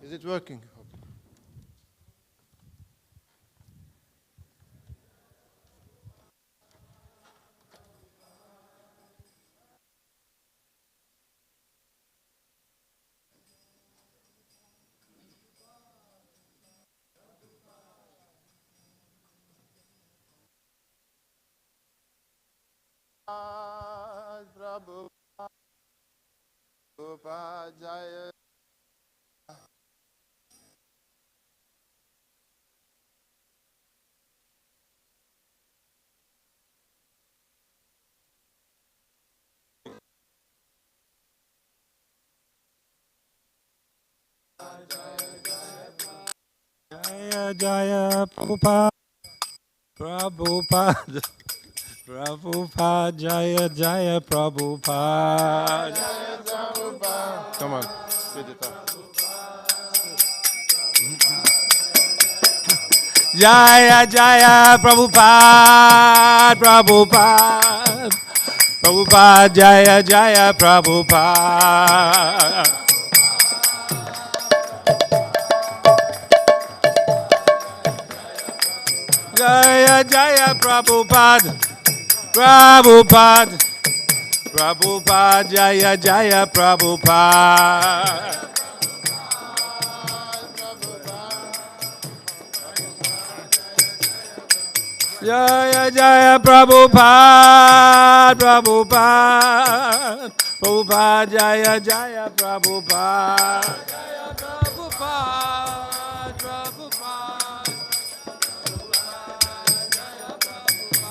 Is it working? Prabhupada Jaya. Jaya Jaya Prabhupada, Prabhupada, Prabhupada, Jaya Jaya Prabhupada. Come on, spit it up. Jaya Jaya Prabhupada, Prabhupada, Prabhupada, Jaya Jaya Prabhupada. Jaya Jaya Prabhupada, Prabhupada, Prabhupada, Jaya Jaya Prabhupada. Jaya Jaya Prabhupada, Prabhupada, Prabhupada, Jaya Jaya Prabhupada. Jaya Prabhupada, Prabhupada.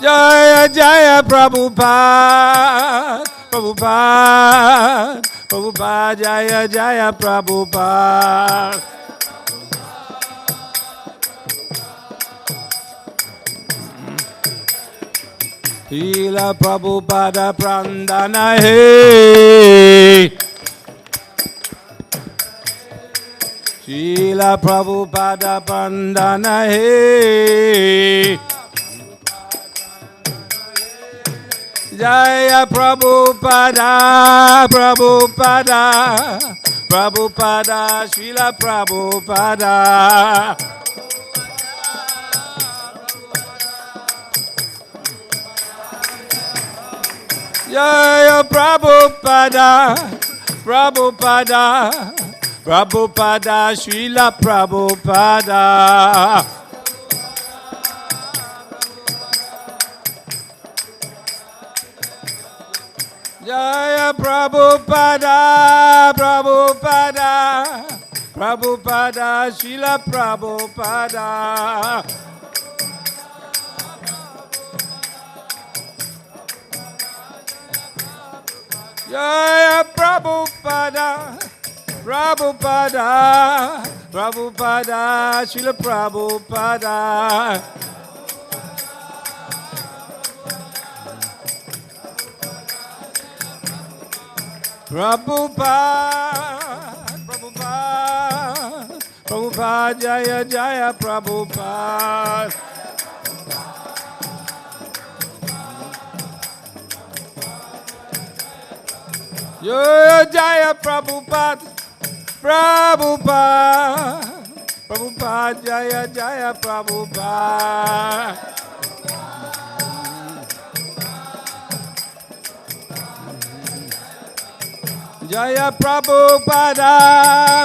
Jaya Jaya Prabhupada, Prabhupada, Prabhupada, Jaya Jaya Prabhupada. Srila Prabhupada Prandana He. Srila Prabhupada Prandana He. Jaya Prabhupada, Prabhupada, Prabhupada, Srila Prabhupada. Jaya Prabhupada, Prabhupada, Prabhupada, Srila Prabhupada. Jaya Prabhupada, Prabhupada, Prabhupada, Srila Prabhupada. Jaya Prabhupada, Prabhupada, Prabhupada, Srila Prabhupada. Prabhupada, Prabhupada, Prabhupada, Jaya Jaya Prabhupada. Jaya Jaya Prabhupada, Prabhupada, Prabhupada, Jaya Jaya Prabhupada. Jaya Prabhupada,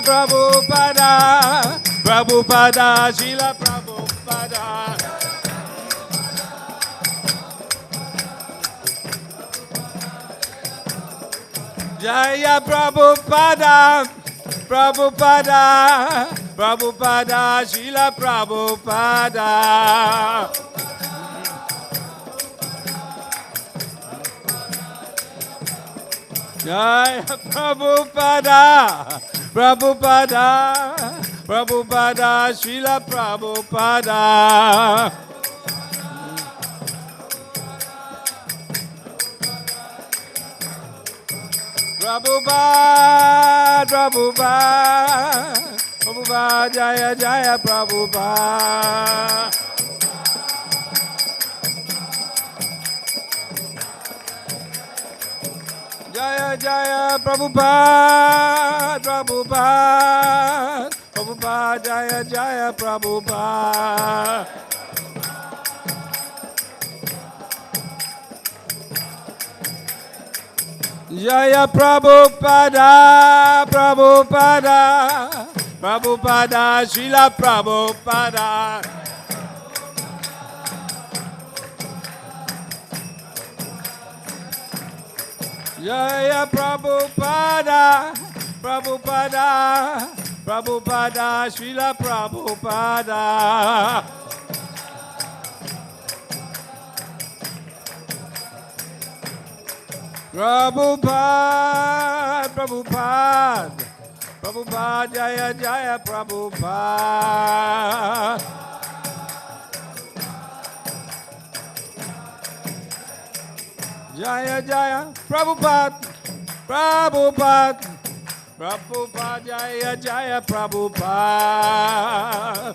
Prabhupada, Prabhupada, Srila Prabhupada. Jaya Prabhupada, Prabhupada, Prabhupada, Srila Prabhupada. Jaya Prabhupada, Prabhupada, Prabhupada, Srila Prabhupada. Prabhupada, Prabhupada, Prabhupada, Jaya Jaya Prabhupada. Jaya Jaya Prabhupada, Prabhupada, Prabhupada, Jaya Jaya Prabhupada. Jaya Prabhupada, Prabhupada, Prabhupada, Srila Prabhupada. Jaya Prabhupada, Prabhupada, Prabhupada, Srila Prabhupada. Prabhupada, Prabhupada, Prabhupada, Jaya Jaya Prabhupada. Jaya Jaya Prabhupada, Prabhupada, Prabhupada, Jaya Jaya Prabhupada.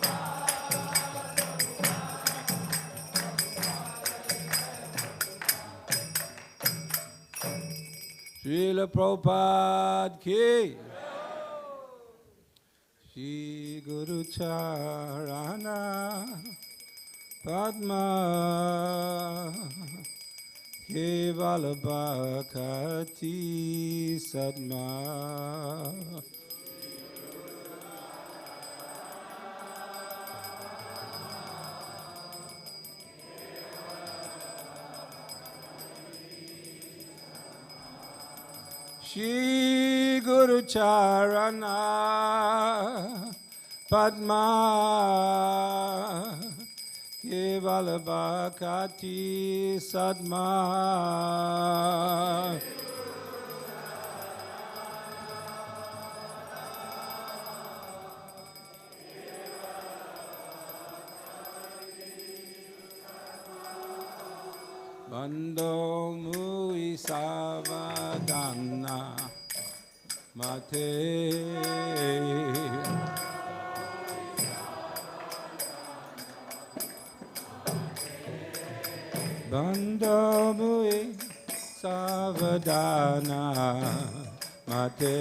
Srila Prabhupada ki, Shri Guru Charana Padma Kevala Bhakti Sadma. Shri Guru Charana Padma Kevala Bhakti Sadma. Bando Mui Savadana Mate Bando Mui Savadana Mate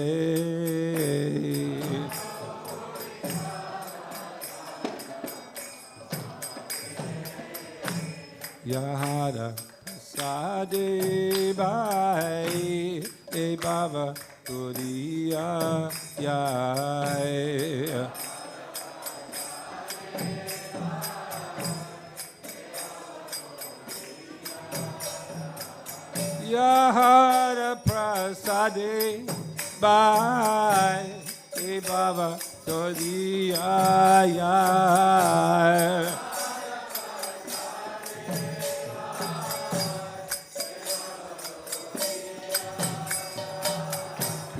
Yahara Sade Bhai E Baba Turiya Yai Yahara Prasade Bhai E Baba Turiya Yai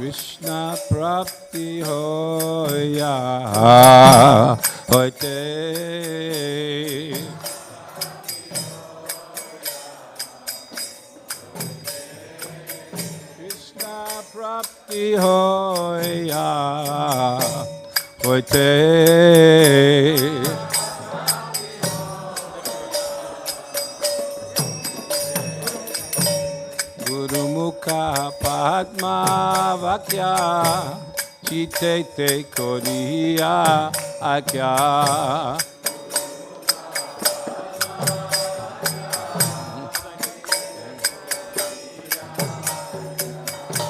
Krishna Prapti Hoya Hoite Krishna Prapti Hoya Hoite Mukha Padma Vakya Chite Te Koriya Akya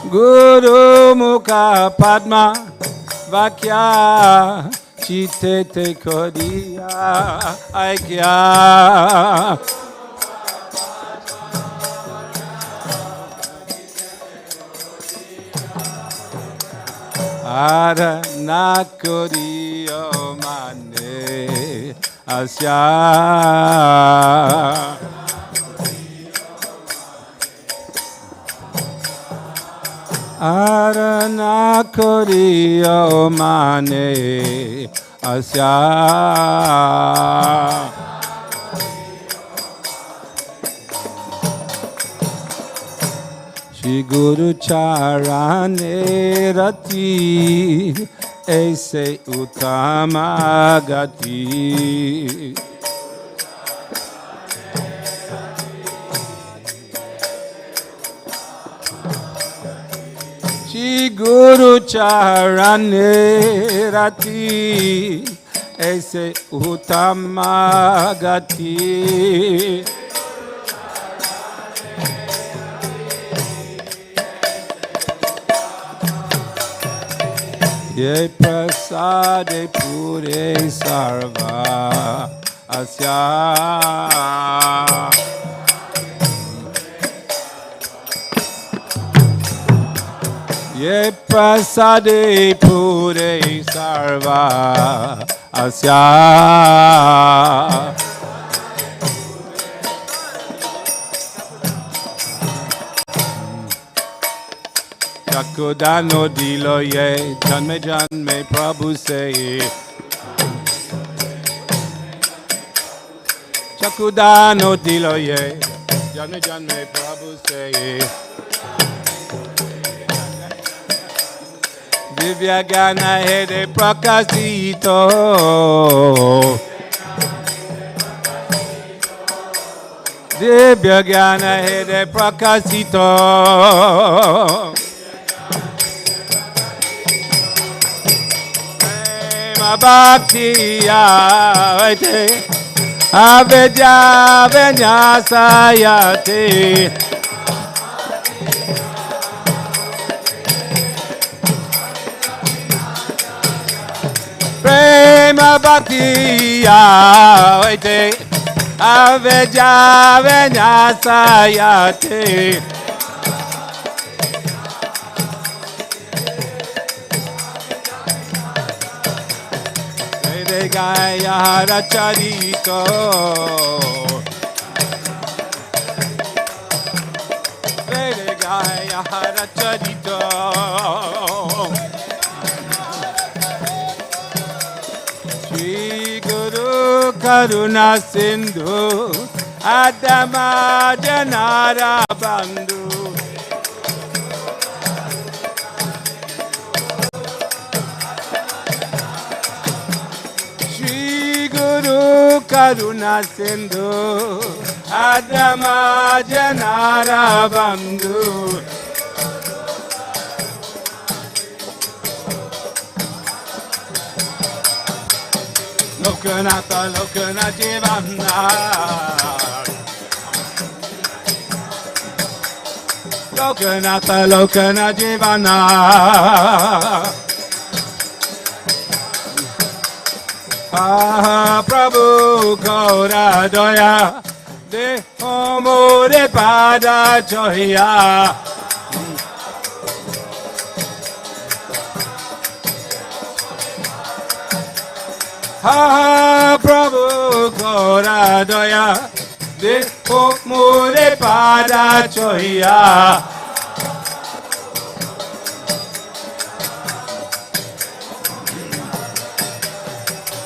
Guru Mukha Padma Vakya Chite Te Koriya Akya Ara Nakoriyo Mane Asya Ara Nakoriyo Mane Asya Shri Guru Charane Rati Aise Uttama Gati Shri Guru Charane Rati Aise Uttamagati Ye Prasade Pure Sarva Asya Ye Prasade Pure Sarva Asya Chakudano dilo ye janme Prabhu se Chakudano dilo ye janme Prabhu se Divya Gana Hede Prakasito Divya Gana Hede Prakasito Prema Bhakti Avete Aveja Vinyasayate Prema Bhakti Avete Aveja Vinyasayate Vede Gaya Haracharito Vede Gaya Haracharito Guru Karuna Sindhu Adama Janara Bandhu Shri Guru Karuna Sindhu Adama Janara Bandhu Lokanatha Lokana Jivana Lokanatha Lokana Jivana Prabhu Kaura Doya De Omore Pada Choya Prabhu Kora Doya Dekho Mure Pada Choya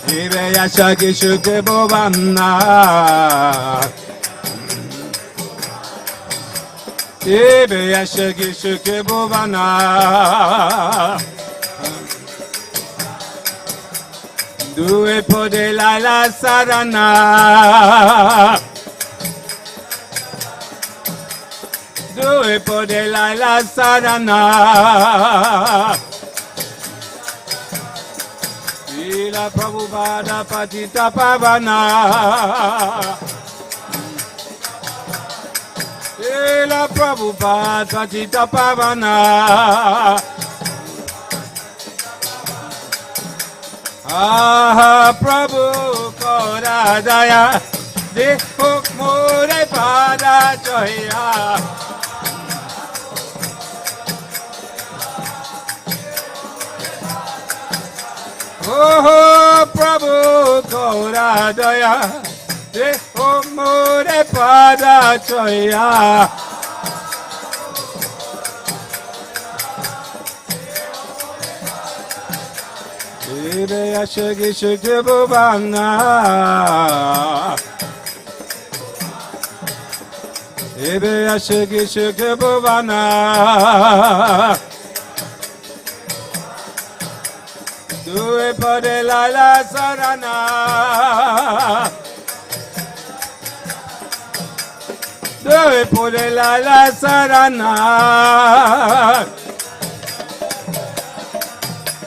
Ibe Yashaki Shuke Bovana Ibe Yashaki Shuke Bovana Due pode la sarana Due pode la sarana Ila Prabhupada Patita Pavana Ila Prabhupada Patita Pavana Prabhu Kora Daya Dekho Mure Pada Choya Prabhu Kora Daya Dekho Mure Pada Choya Ibe Yashagi Shukti Bhuvana Ibe Yashagi Shukti Bhuvana Due Pade Lala Sarana Due Pade Lala Sarana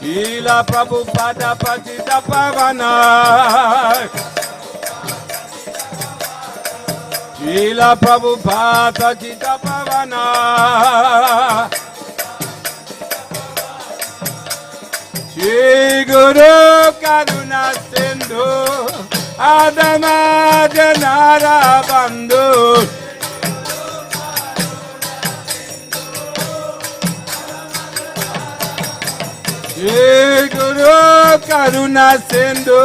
Srila Prabhupada Patita Pavana. Srila Prabhupada Patita Pavana. Shri Guru Karuna Sindhu Adama Janara Bandhu. Shri Guru Karuna Sindhu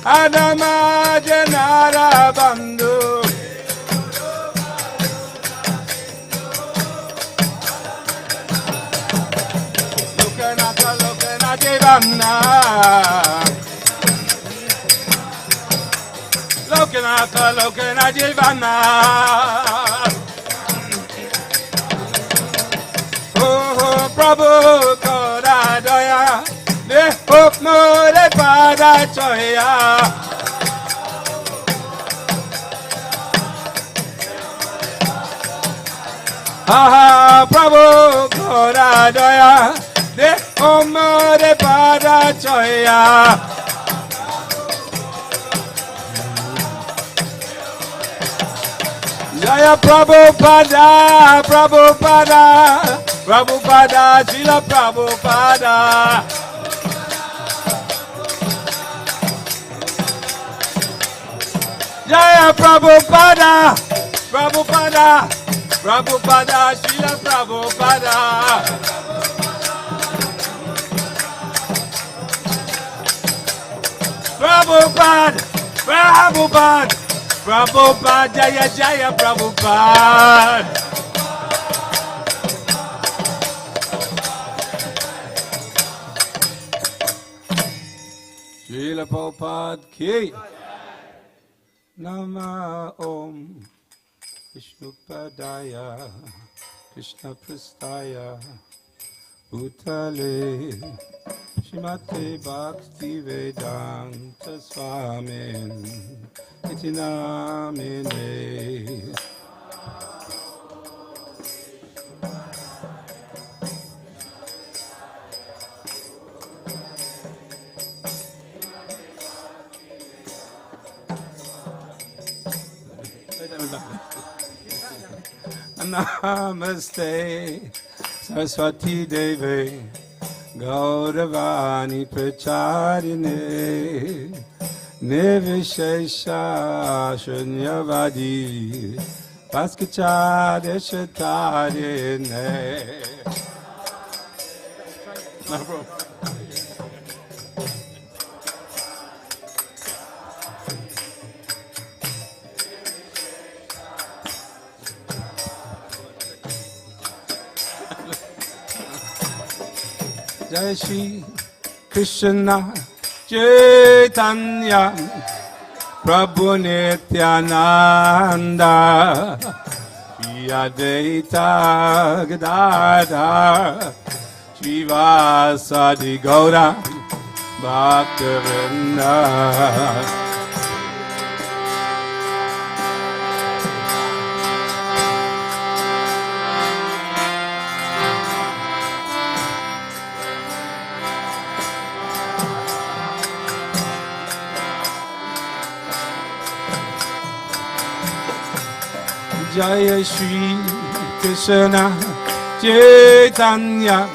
Adama Janara Bandhu. Lokanatha Devana Lokanatha Devana. Oh, Prabhu Koradaya, de Hopmore Padachoya. Ah, Prabhu Koradaya, de Hopmore Padachoya. Jaya Prabhupada, Prabhupada, Prabhupada, Srila Prabhupada. Jaya Prabhupada, Prabhupada, Prabhupada, Srila Prabhupada. Prabhupada, Prabhupada, Prabhupada, Jaya Jaya Prabhupada. Srila Prabhupada ki Nama Om Vishnupadaya Krishna Prastaya Bhutale Shrimate Bhaktivedanta Swamin Iti Namine. Namaste Saraswati Devi Gauravani Pracharine Nivishesha Shunyavadi Paskachade Shatarine. No, bro. Jai Shri Krishna Chaitanya Prabhu Nityananda Shri Advaita Gadadhar Srivasadi Gaura Bhaktivedanta. Jaya Shri Krishna Chaitanya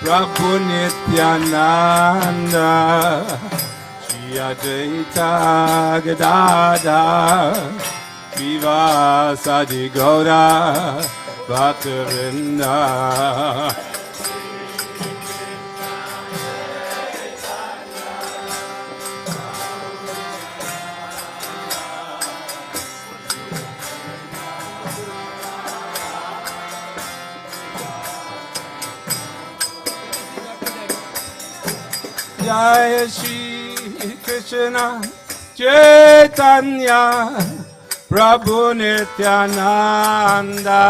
Prabhu Nityananda Shri Advaita Gadadhar Srivasadi Gaura Bhaktivedanta. Jaya Shri Krishna Chaitanya Prabhu Nityananda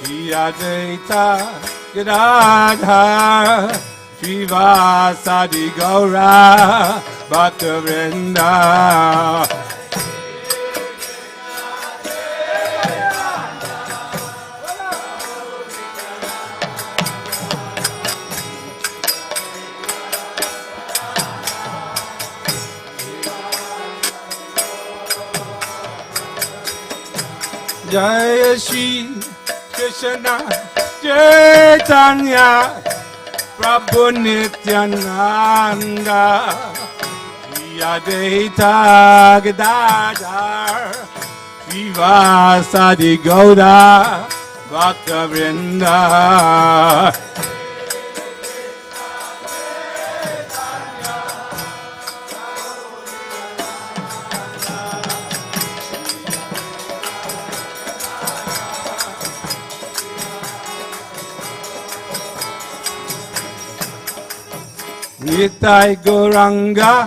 Shri Advaita Gadadhar Srivasadi Gaura Bhaktivedanta. Jaya Shri Krishna Chaitanya Prabhu Nityananda Advaita Gadadhar Srivasadi Gauda Bhaktivedanta Nitai Gauranga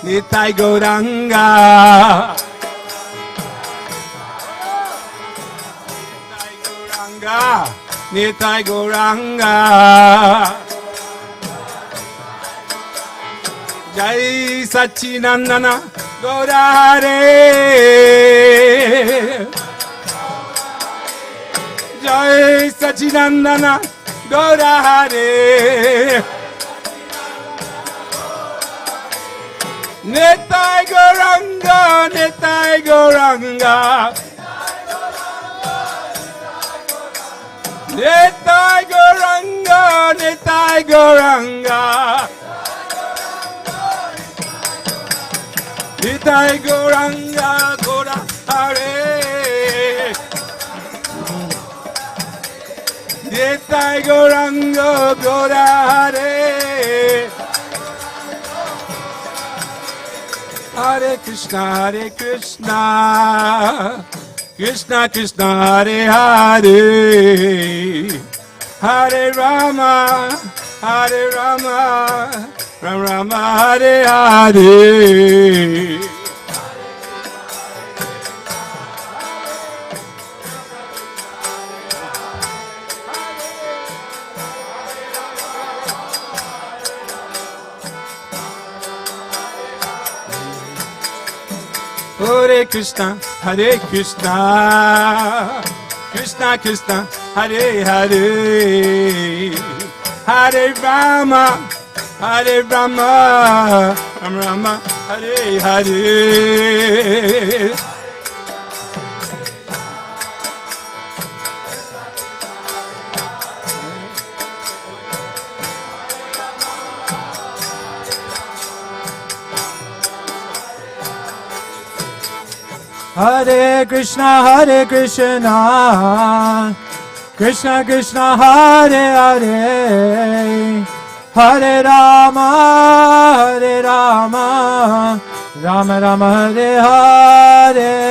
Nitai Gauranga Nitai Gauranga Jai Sachinandana Gaurare Jai Sachinandana Gaurare Nitai Gauranga, Nitai Gauranga, Nitai Gauranga, Nitai Gauranga, Nitai Gauranga, Gora Hare, Nitai Gauranga, Gora Hare. Hare Krishna, Krishna Krishna, Hare Hare, Hare Rama, Rama Rama, Hare Hare. Hare Krishna, Krishna Krishna, Hare Hare, Hare Rama, Rama Rama, Hare Hare. Hare Krishna, Krishna Krishna, Hare Hare, Hare Rama, Rama Rama, Hare Hare.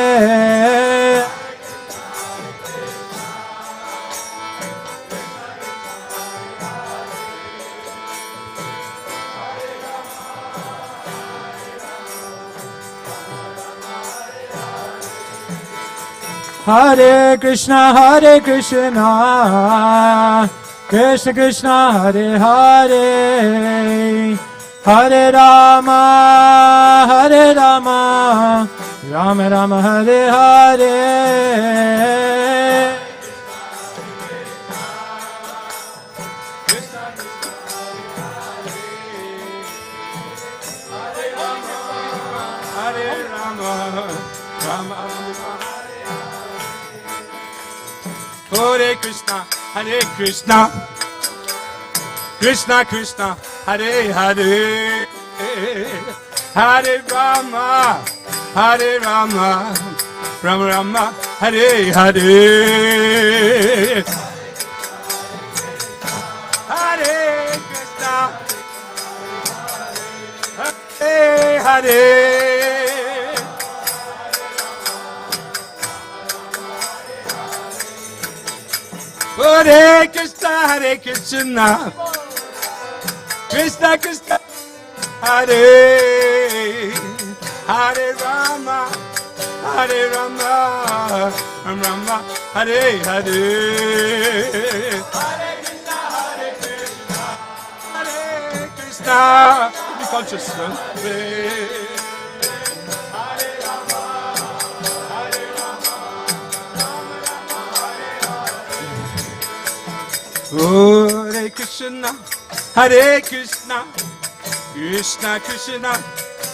Hare Krishna, Krishna Krishna, Hare Hare, Hare Rama, Rama Rama, Hare Hare. Hare Krishna, Krishna Krishna, Hare Hare, Hare Rama, Rama Rama, Hare Hare. Hare Krishna, Hare Hare. Hare Krishna, Krishna Krishna, Hare Rama, Rama Rama, Hare Hare. Hare Krishna, be conscious. Hare Krishna, Krishna Krishna,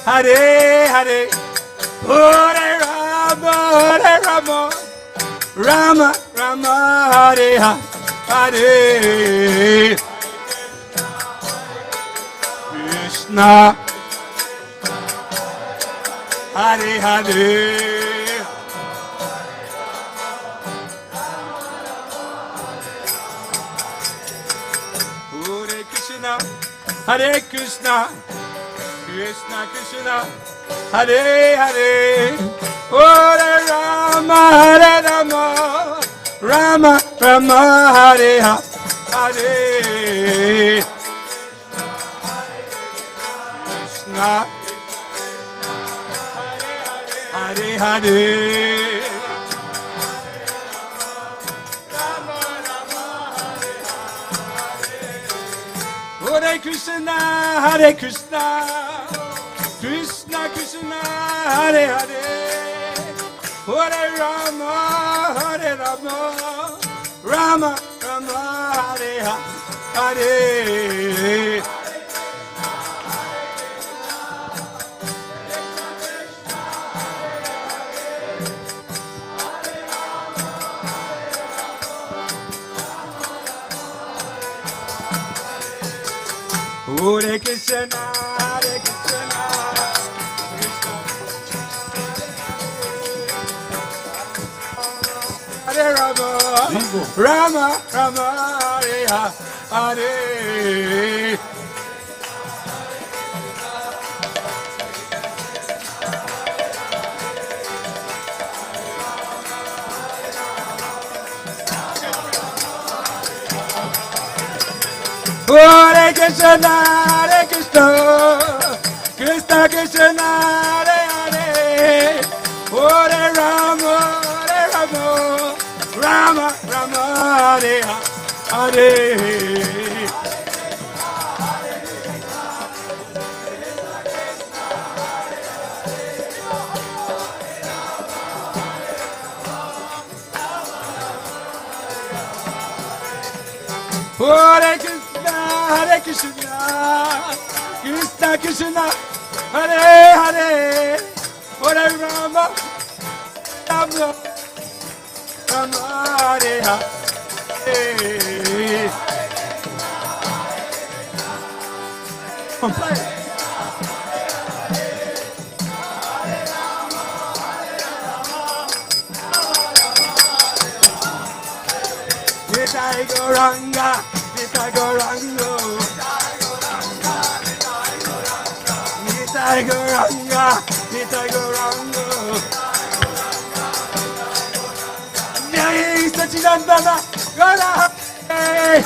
Hare Hare, Hare Rama, Rama Rama Hare Hare Krishna Hare Hare Hare Krishna Hare Krishna Krishna Krishna Hare Hare Hare Rama Hare Rama Rama Rama Hare Hare Krishna Hare Hare Hare Krishna Hare Krishna Krishna Krishna Hare Hare Hare Rama Hare Rama Rama Rama Hare Hare Hare Krishna Hare Krishna Hare Rama Rama Rama Hare Hare Hare Krishna Hare Krishna Krishna Krishna Hare Hare Hare Rama Hare Rama Rama Rama Hare Hare Hare Krishna Hare Krishna Krishna Krishna Hare Hare Hare Rama Rama Rama Hare Hare Come on, play it. Nitai Gauranga, Nitai Gauranga, Nitai Gauranga, Nitai Gauranga. Jai Sachinandana Gaura Hare,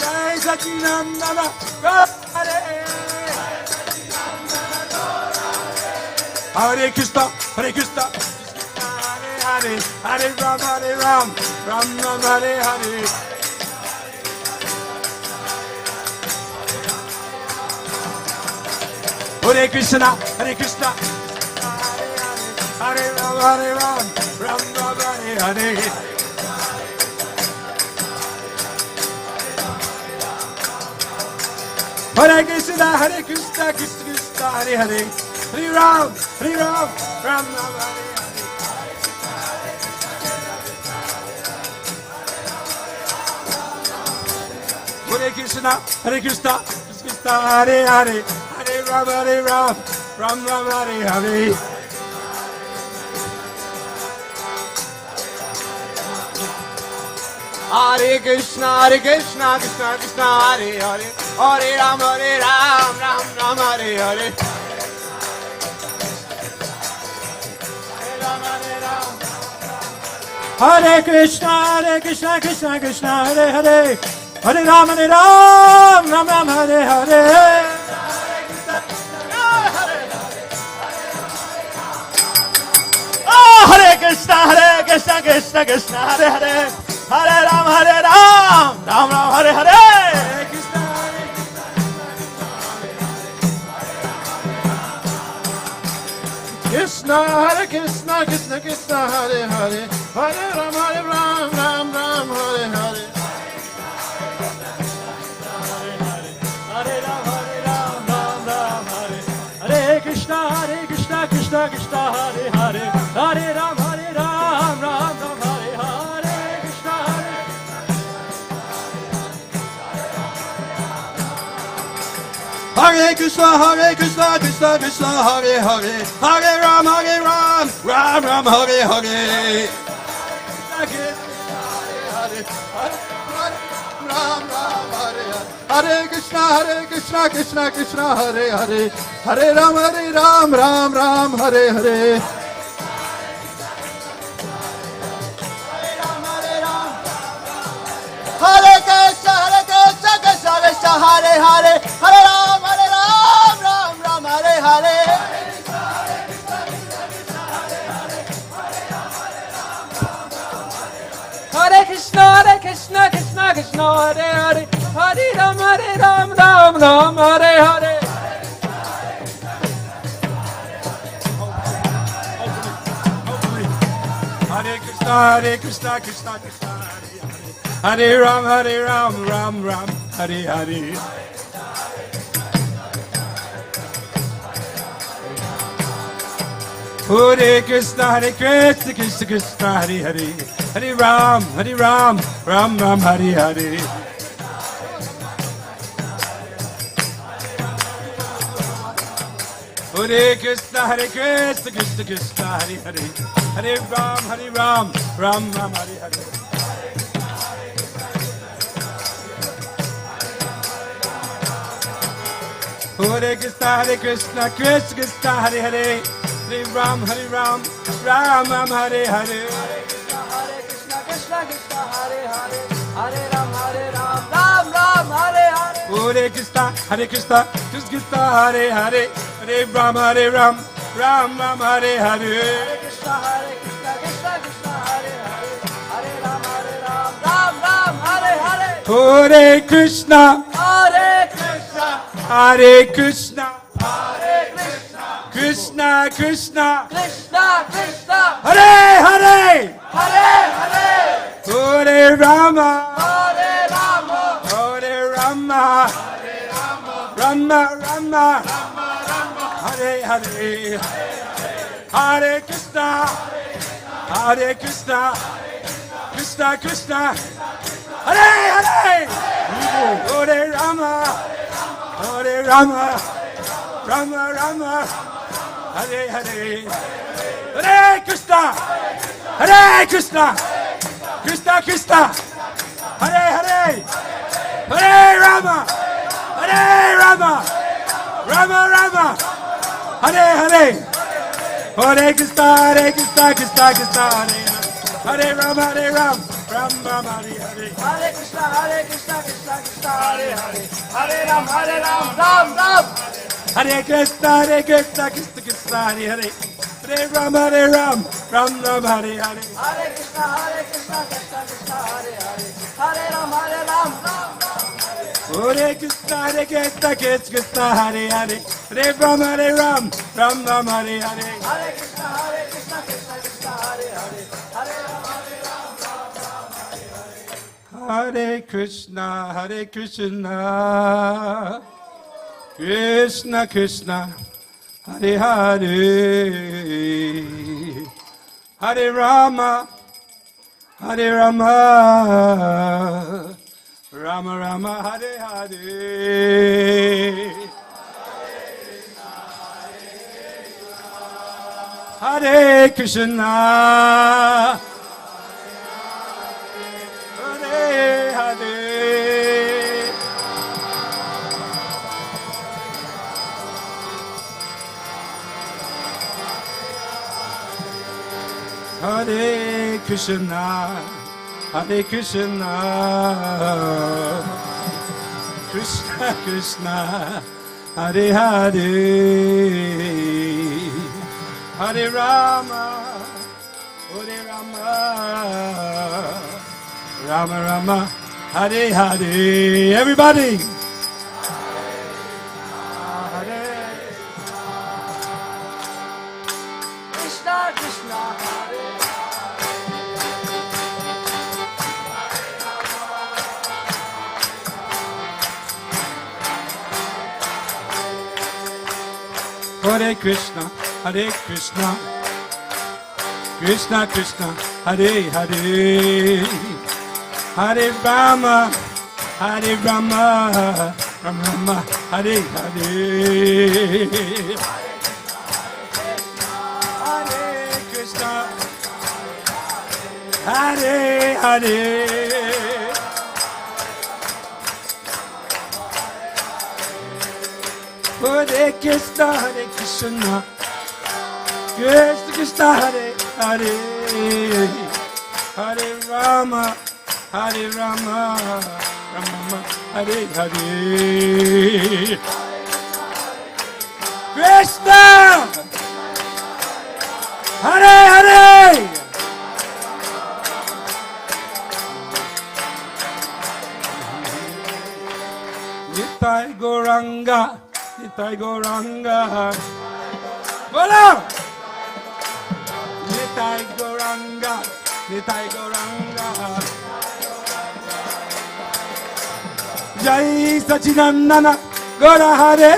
Jai Sachinandana Gaura Hare. Hare Krishna, Hare Krishna. Hare Hare Ram Hare Ram Ram Ram Hare Hare Hare Krishna Hare Krishna Hare Ram Hare Ram Ram Ram Hare Hare Hare Krishna Hare Krishna Krishna Krishna Hare Hare Hare Ram Ram Ram Hare Hare Krishna, Hare Krishna, Krishna Hare Hare, Hare Ram, Ram Ram Hare Hare. Hare Krishna, Krishna Krishna, Hare Hare, Hare Ram, Ram Ram Hare Hare. Hare Krishna, Krishna Krishna, Hare Hare, Hare Ram, Ram Ram Hare Hare. Hare Krishna, Krishna Krishna, Hare Hare, Hare Ram, Ram Ram Hare Hare. Krishna, Hare Krishna, Krishna Krishna, Hare Hare, Hare Ram, Ram Ram Hare Hare. Hare Krishna, Krishna Krishna Krishna Hare Hare Hare Ram Ram Ram Hare Hare Krishna Hare Krishna Krishna Krishna Hare Hare Hare Ram Ram Ram Hare Hare Hare Krishna Krishna Krishna Hare Hare Hare Ram Ram Hare Hare Hare Krishna Krishna Krishna Hare Hare Hare Ram Ram Hare Hare Hare Krishna Krishna Krishna Hare Hare Hare Ram Ram Hare Hare Hare Krishna Krishna Krishna Hare Ram Ram Hare Hare Hare Krishna Krishna Krishna Hare Hare Hare Ram Ram Hare Hare Hare Krishna Krishna Krishna Hare Hare Hare Ram Ram Hare Hare Hare Krishna Krishna Krishna Hare Hare Hare Ram Ram Hare Hare Krishna Krishna Hare Hare Hare Ram Ram Hare Hare Hare Krishna Krishna Krishna Hare Hare Hare Ram Ram Hare Hare Krishna Krishna Krishna Hare Hare Hare Ram Hare Hare Hare Krishna Hare Krishna Hare Krishna Hare Krishna Krishna Krishna Krishna Krishna Hare Hare Hare Hare Hare Rama Hare Rama Hare Rama Rama Hare Hare Hare Krishna Hare Krishna Krishna Krishna Hare Hare Hare Rama Hare Rama Rama Hare Hare Hare Krishna Krishna Krishna Hare Hare Hare Rama Rama Hare Hare Hare Krishna Krishna Hare Hare Rama Ram Hare Hare Hare Krishna Krishna Hare Hare Hare Ram Ram Hare Krishna Krishna Hare Hare Hare Ram Ram Hare Hare Hare Krishna Krishna Hare Hare Hare Ram Hare Krishna Krishna Hare Hare Hare Ram Hare Hare Hare Krishna Krishna Hare Hare Hare Ram Hare Krishna Krishna Krishna Hare Hare Hare Rama Rama Hare Hare Hare Krishna Hare Krishna Krishna Krishna Hare Hare Hare Rama Rama Hare Hare. Everybody. Krishna Krishna Hare Hare Krishna Hare Krishna, Krishna Krishna, Hare Hare, Hare Rama, Hare Rama, Rama Rama, Hare Hare, Hare Krishna, Hare Hare. Hare Krishna, Hare Krishna, Krishna Krishna, Hare Hare, Hare Rama, Hare Rama, Rama Rama, Hare Hare. Krishna, Hare Hare. Nitai Gauranga, Nitai Gauranga, Bolo! Nitai Gauranga, Nitai Gauranga, Jai Sachinandana, Gaura Hare,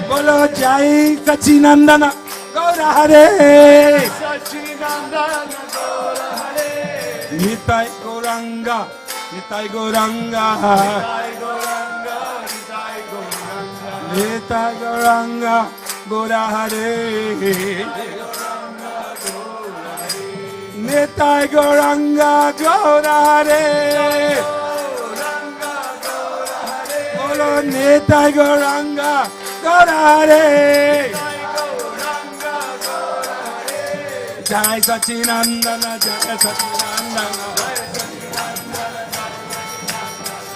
Bolo Jai Sachinandana, Gaura Hare, Sachinandana Gaura Hare, Nitai Gauranga, Nitai Gauranga, Nitai Gauranga, Gaura Hare, Nitai Gauranga, Gaura Hare, Bolo Nitai Gauranga, Gaura Hare, Jai Sachinandana, Jai Sachinandana,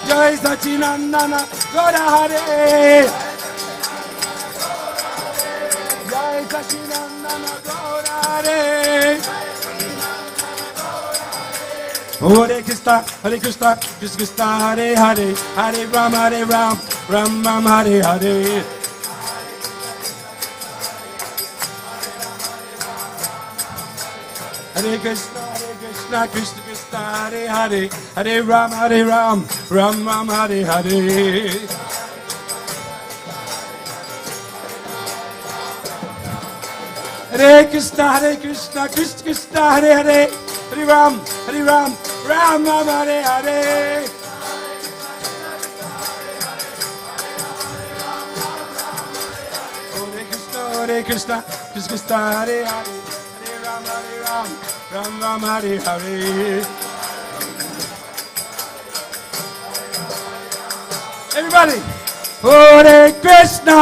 Jai Sachinandana, Gaura Hare, Jai Sachinandana, Gaura Hare. Hare Krishna, Hare Krishna, Krishna Krishna, Hare Hare, Hare Ram, Hare Ram, Ram Ram, Hare Hare. Hare Krishna, Krishna Krishna, Hare Hare, Hare Ram, Ram Ram, Hare Hare. Hare Krishna, Krishna Krishna, Hare Hare, Hare Ram, Ram Ram, Hare Hare. Hare Krishna, Krishna Krishna, Hare Hare, Hare Ram, Ram Ram, Hare Hare. Everybody, Hare Krishna,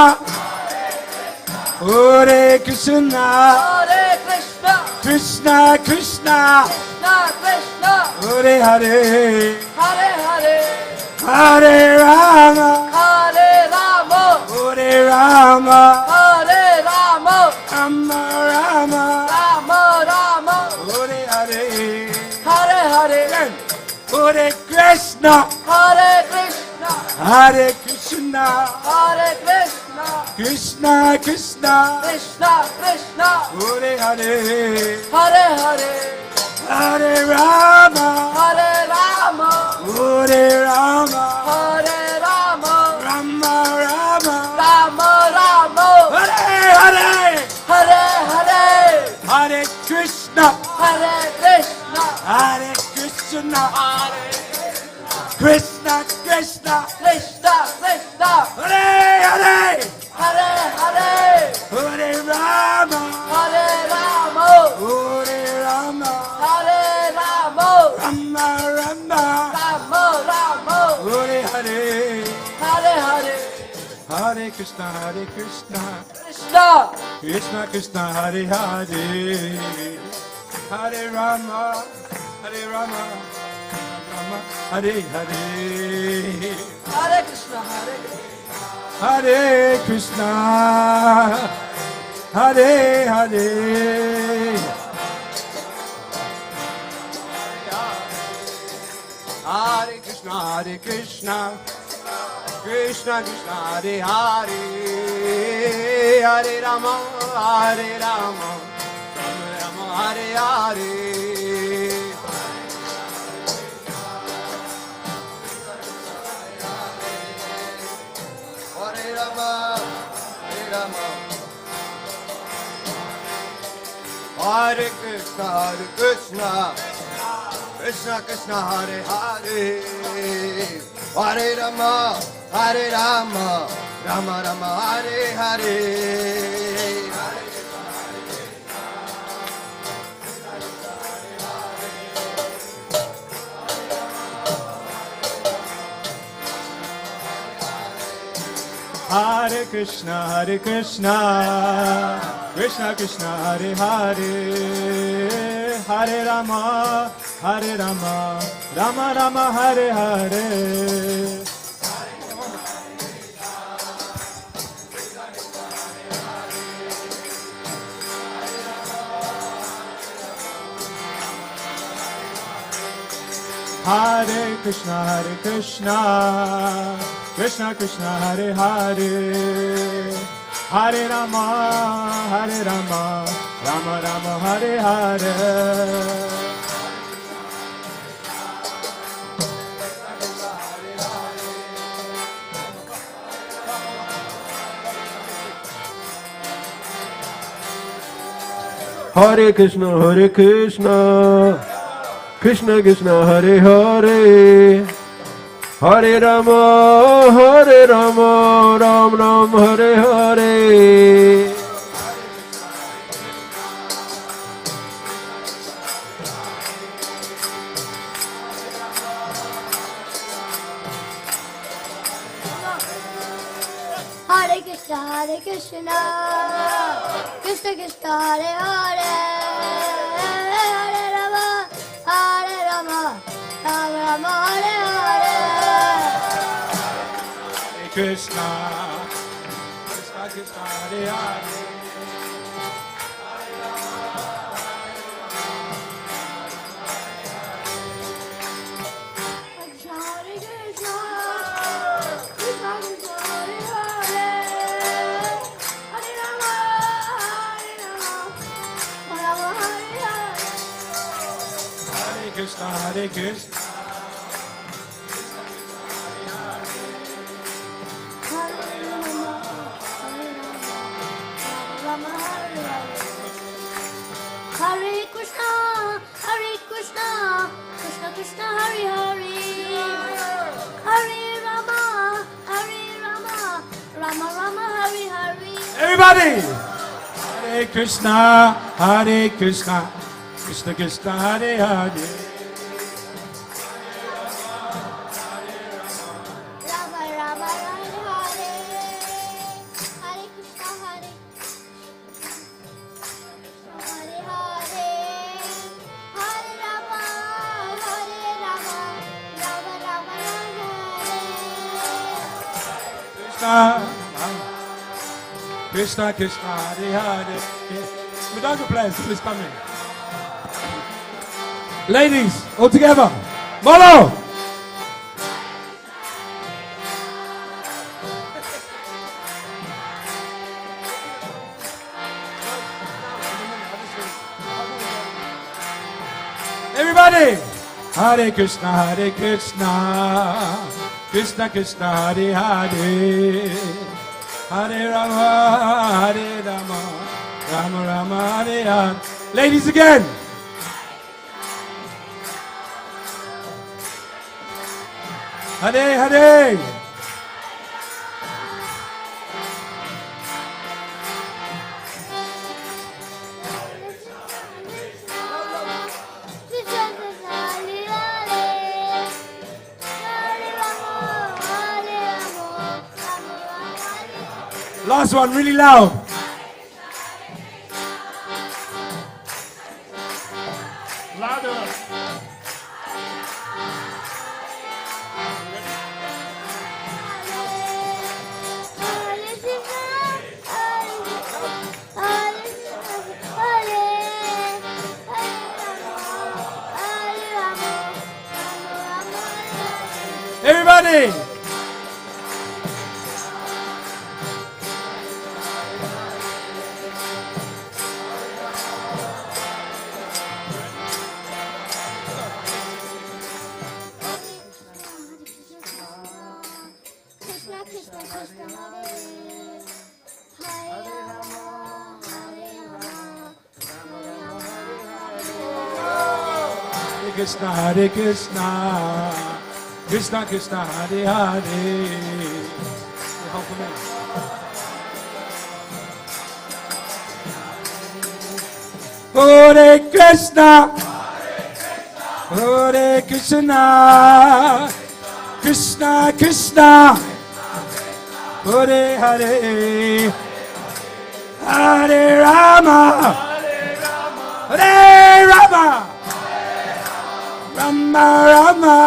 Hare Krishna, Hare Krishna, Krishna Krishna, Krishna Krishna, Hare Hare, Hare Hare, Hare Rama, Hare Rama, Hare Rama, Hare Rama, Rama Rama, Rama Rama, Hare Hare, Hare Hare, Hare Krishna, Hare Krishna, Hare Krishna, Hare Krishna, Krishna Krishna, Krishna Krishna, Hare Hare, Hare Hare, Hare Rama, Hare Rama, Hare Rama, Hare Rama, Rama Rama, Rama Rama, Hare Hare, Hare Hare, Hare Krishna, Hare Krishna, Hare Krishna, Krishna Krishna, Krishna Krishna, Hare Hare, Hare Hare, Hare Rama, Hare Rama, Hare Rama, Hare Rama, Rama Rama, Rama Rama, Hare Hare, Hare Hare, Hare Krishna, Hare Krishna, Krishna, Krishna Krishna, Hare Hare, Hare Rama, Hare Rama, Rama Hare Hare, Hare Krishna, Hare Hare Krishna, Hare Hare. Hare Krishna, Krishna Krishna, Hare Hare, Hare Rama, Rama Rama, Hare Hare. Hare Rama, Rama, Hare Krishna, Krishna Krishna, Hare Hare, Hare Rama, Rama Rama, Hare Hare. Hare Krishna, Krishna Krishna, Hare Hare, Hare Rama, Rama Rama, Hare Hare. Hare Krishna, Krishna Krishna, Hare Hare, Hare Rama, Rama Rama, Hare Hare. Hare Krishna, Krishna Krishna, Hare Hare, Hare Rama, Ram Ram, Hare Hare. Hare Krishna, Krishna Krishna, Hare Hare, Hare Rama, Rama Rama, Hare Hare. Krishna Krishna, Hare Hare. Hare Krishna. Hare Krishna, Krishna Krishna, Hare Hare, Hare Rama, Rama Rama, Hare Hare. Everybody! Hare Krishna, Krishna Krishna, Hare Hare. Rama Rama, Hare Hare, Hare Krishna, Hare Hare, Hare Rama, Rama Rama, Hare. Krishna, Hare Hare. Without your plans, please come in. Ladies, all together. Molo! Everybody! Hare Krishna, Krishna Krishna, Hare Hare, Hare Rama, Rama Rama, Hare Hare. Ladies again! Hare Hare! Last one, really loud. Louder. Everybody! Hare Krishna, Krishna Krishna, Hare Hare. Hare Krishna, Hare Krishna, Krishna Krishna, Hare Hare, Hare Rama, Hare Rama, Rama Rama,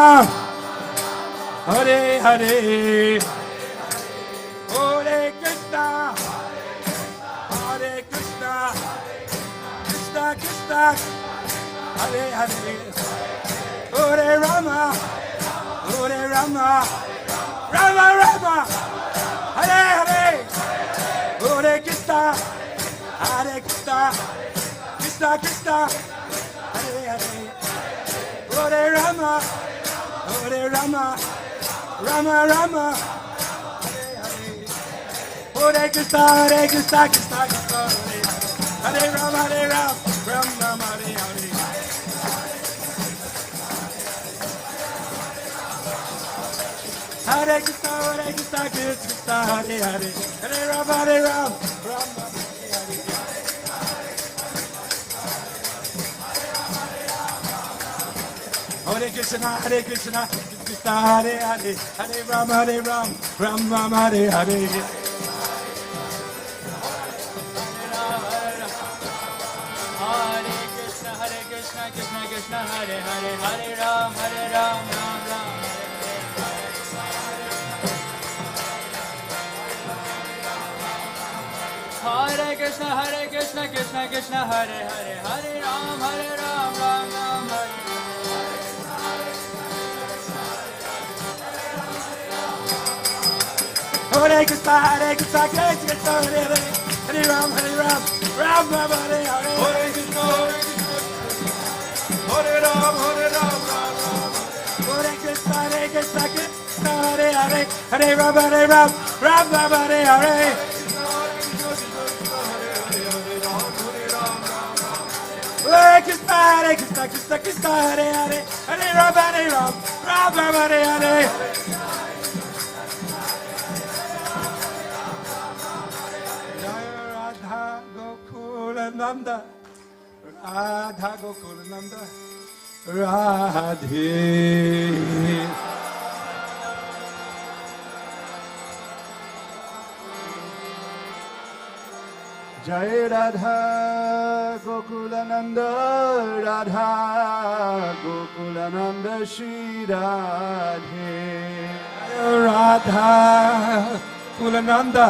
Hare Hare, Hare Krishna, Hare Krishna, Krishna Krishna, Hare Hare, Hare Rama, Hare Rama, Rama Rama, Hare Hare, Hare Krishna, Hare Krishna, Krishna Krishna, Hare Hare, Hare Rama, Hare Rama, Rama Rama, Hare Hare, Hare Krishna, Krishna Krishna, Hare Rama, Hare Rama, Rama Rama, Hare Hare. Hare Krishna, Krishna Krishna, Hare Hare, Hare Rama, Hare Rama, Rama Hare Hare. Hare Krishna, Krishna Hare Hare, Hare Rama, Rama Hare Hare. Krishna Krishna Hare Hare Hare Ram Ram Ram Hare Krishna Krishna Krishna Hare Hare Hare Ram Ram Ram Hare Hare Krishna Krishna Krishna Hare Hare, Hare Ram Ram Hare Hare. Hare Krishna Hare Ram Ram. Hare Krishna Krishna Hare Hare, Hare Ram Ram Hare Hare. Hare Krishna Krishna Hare Hare, Hare Ram Hare Hare. Nanda, Radha Gokula Nanda, Radhe. Jai Radha Gokulananda, Radha Gokulananda, Shri Radhe. Radha Kulananda,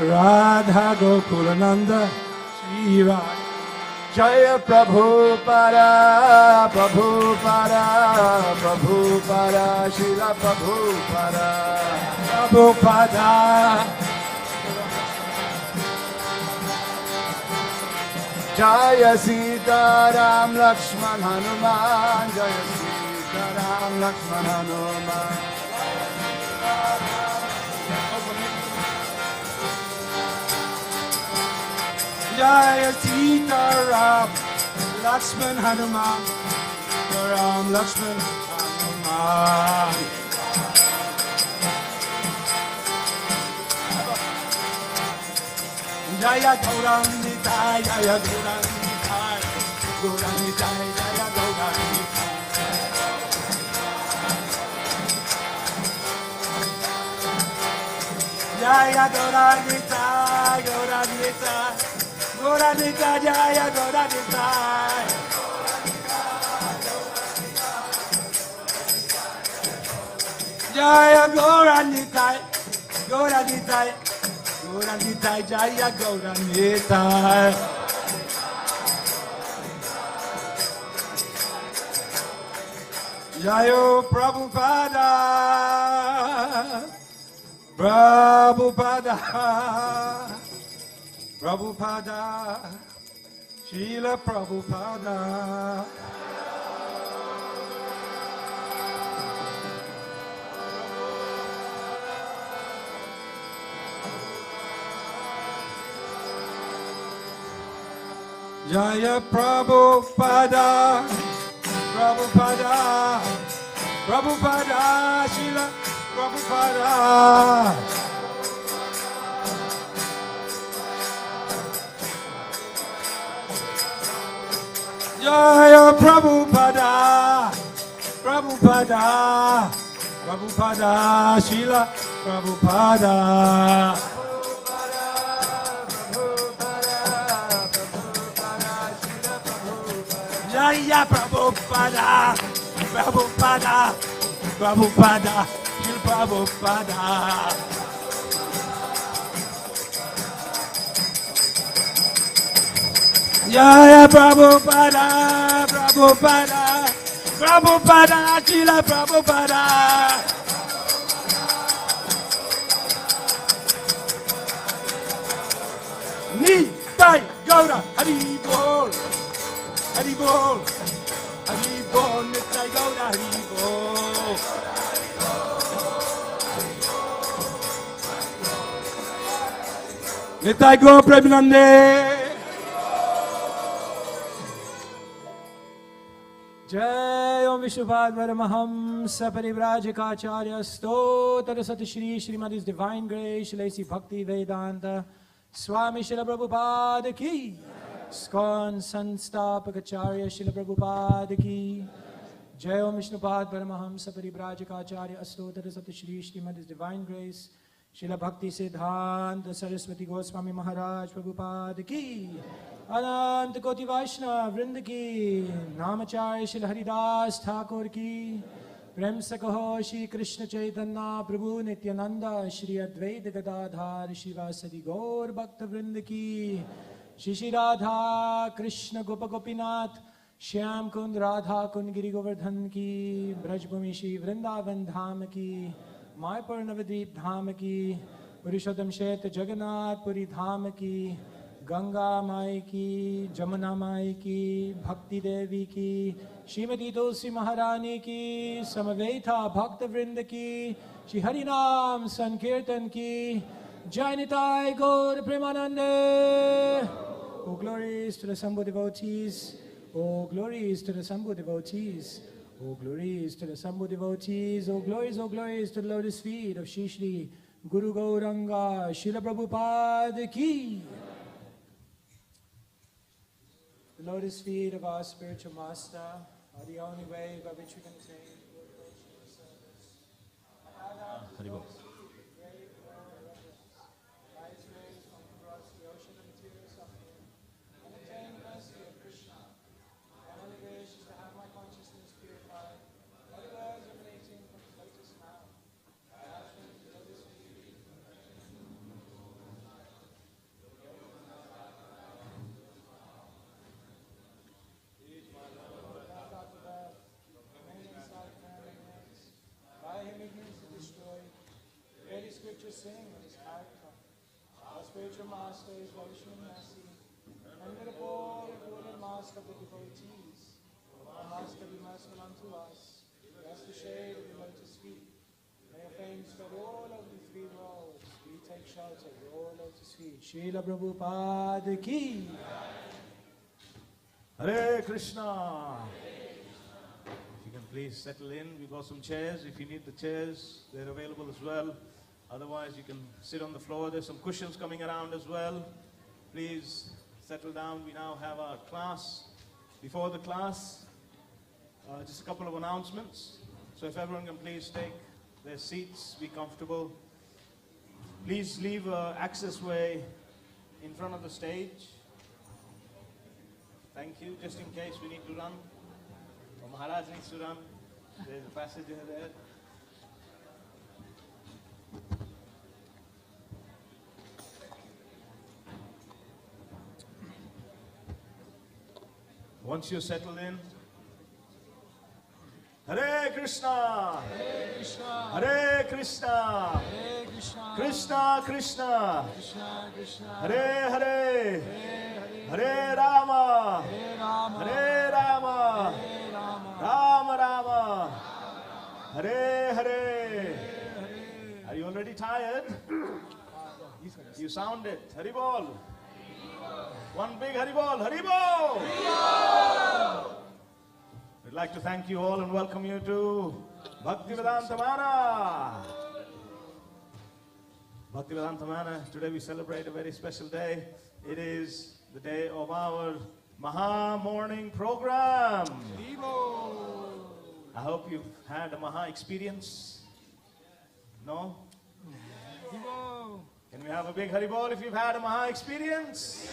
Radha Gokulananda, Shri Radhe. Jaya Prabhupada, Prabhupada, Prabhupada, Srila Prabhupada, Prabhupada. Jaya Sita Ram Lakshman Hanuman, Jaya Sita Ram Lakshman Hanuman. Jaya Sita Ram Lakshman Hanuman, Ram Lakshman Hanuman. Jaya Gauranitai, Jaya Gauranitai, Gauranitai, Jaya Gauranitai. Jaya Gauranitai, Gauranitai, Gauranitai, Jaya Gauranitai. Jaya Gauranitai, Gauranitai, Gauranitai, Jaya Gauranitai. Jayo Prabhupada, Prabhupada, Prabhupada, Srila Prabhupada. Jaya Prabhupada, Prabhupada, Prabhupada, Srila Prabhupada. Jaya Prabhupada, Prabhupada, Prabhupada, Srila Prabhupada. Jaya Prabhupada, Prabhupada, Prabhupada, Srila Prabhupada. Jaya Prabhupada, Prabhupada, Prabhupada, Srila Prabhupada. Nitai Gaura, Hari Bol, Hari Bol, Hari Bol, Nitai Gaura, Hari Bol. Nitai Gaura, Premanande. Jai Om Vishnupada Paramahamsa Parivrajikacharya Stotra Sati Shri Srimadi's Divine Grace Shri Bhaktivedanta Swami Srila Prabhupada Ki Skon Sanstapakacharya Srila Prabhupada Ki Jai Om Vishnupada Paramahamsa Parivrajikacharya Stotra Sati Shri Srimadi's Divine Grace Srila Bhakti Siddhanta Saraswati Goswami Maharaj Prabhupada Ki अनंत कोटि वैष्णव वृंद की नामचार्य श्री हरिदास ठाकुर की प्रेम से कहो श्री कृष्ण चैतन्य प्रभु नित्यानंद श्री अद्वैत गदाधार श्रीवासदि गौर भक्त वृंद की श्री राधा कृष्ण गोप गोपीनाथ श्याम कुंद राधा कुंद गिरि गोवर्धन की ब्रजभूमि श्री वृंदावन धाम की मायपुर नवद्वीप धाम की पुरुषोत्तम क्षेत्र जगन्नाथ पुरी धाम की गंगा माई की जमुना माई की भक्ति देवी की श्रीमती तुलसी महारानी की समवेता भक्त वृंद की श्री हरिनाम संकीर्तन की जय निताय गौर प्रेमानंदे. Oh glories to the Sambhu devotees, oh glories to the Sambhu devotees, oh glories to the Sambhu devotees, oh glories to the lotus feet of Shri Shri Guru Gauranga Srila Prabhupada ki. The lotus feet of our spiritual master are the only way by which we can attain Haribol. Sing with his character. Our spiritual master is Vaishnu Nasi, and with the poor and master of the devotees. Our master be merciful unto us. Bless the shade of the lotus feet. May your fame spread all over the three worlds. We take shelter of your lotus feet. Srila Prabhupada ki. Hare Krishna. If you can please settle in, we've got some chairs. If you need the chairs, they're available as well. Otherwise, you can sit on the floor. There's some cushions coming around as well. Please settle down. We now have our class. Before the class, just a couple of announcements. So if everyone can please take their seats, be comfortable. Please leave an access way in front of the stage. Thank you. Just in case we need to run. Or Maharaj needs to run. There's a passage there. Once you're settled in, Hare Krishna, Hare Krishna, Hare Krishna, Hare Krishna, Krishna Krishna, Krishna Krishna, Hare Hare, Hare Hare, Hare Rama, Hare Rama, Hare Rama, Hare Rama, Rama Rama, Hare Hare. Are you already tired? You sound it. Haribol. One big Haribol, Haribol! We'd like to thank you all and welcome you to Bhaktivedanta Manor. Bhaktivedanta Manor, today we celebrate a very special day. It is the day of our Maha morning program. I hope you've had a Maha experience. No? Can we have a big Haribol if you've had a Maha experience?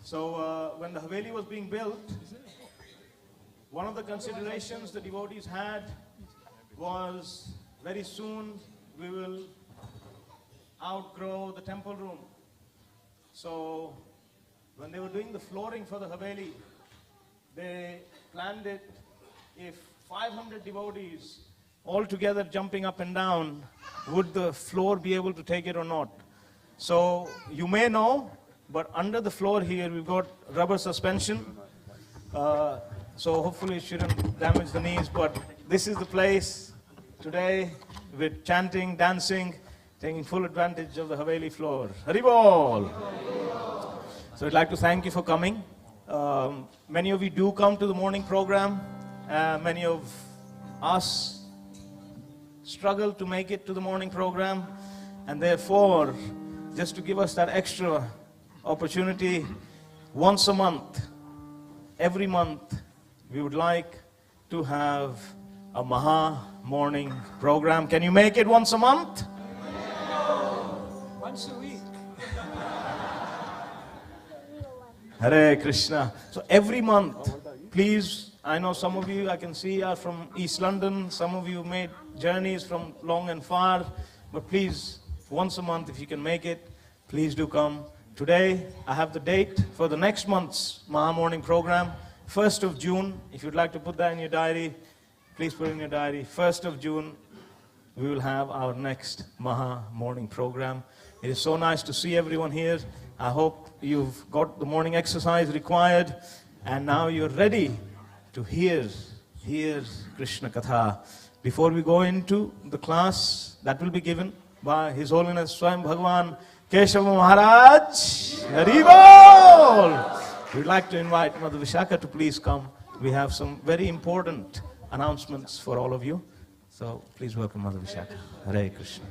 So when the Haveli was being built, one of the considerations the devotees had was very soon we will outgrow the temple room. So when they were doing the flooring for the Haveli, they planned it if 500 devotees all together jumping up and down, would the floor be able to take it or not? So you may know, but under the floor here we've got rubber suspension. So hopefully it shouldn't damage the knees, but this is the place today with chanting, dancing, taking full advantage of the Haveli floor. Haribol! So I'd like to thank you for coming. Many of you do come to the morning program. Many of us struggle to make it to the morning program, and therefore, just to give us that extra opportunity, once a month, every month, we would like to have a Maha morning program. Can you make it once a month? Once a week. Hare Krishna. So every month, please, I know some of you I can see are from East London, some of you made journeys from long and far, but please, once a month if you can make it, please do come. Today, I have the date for the next month's Maha morning program, 1st of June. If you'd like to put that in your diary, please put it in your diary. 1st of June, we will have our next Maha morning program. It is so nice to see everyone here. I hope you've got the morning exercise required, and now you're ready to hear Krishna Katha. Before we go into the class that will be given by His Holiness Swayam Bhagavan Keshava Maharaj, Haribol! We'd like to invite Mother Vishaka to please come. We have some very important announcements for all of you. So please welcome Mother Vishaka. Hare Krishna.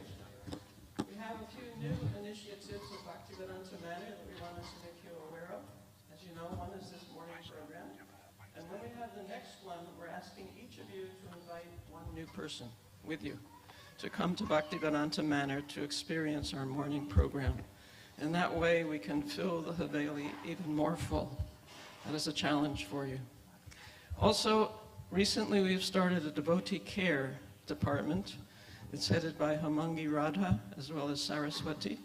We have a few new initiatives of Bhaktivedanta Manor that we want to make you aware of. As you know, one is this morning program. And when we have the next one, we're asking each of you to invite one new person with you to come to Bhaktivedanta Manor to experience our morning program. And that way we can fill the Haveli even more full. That is a challenge for you. Also, recently we've started a devotee care department. It's headed by Hamangi Radha as well as Saraswati.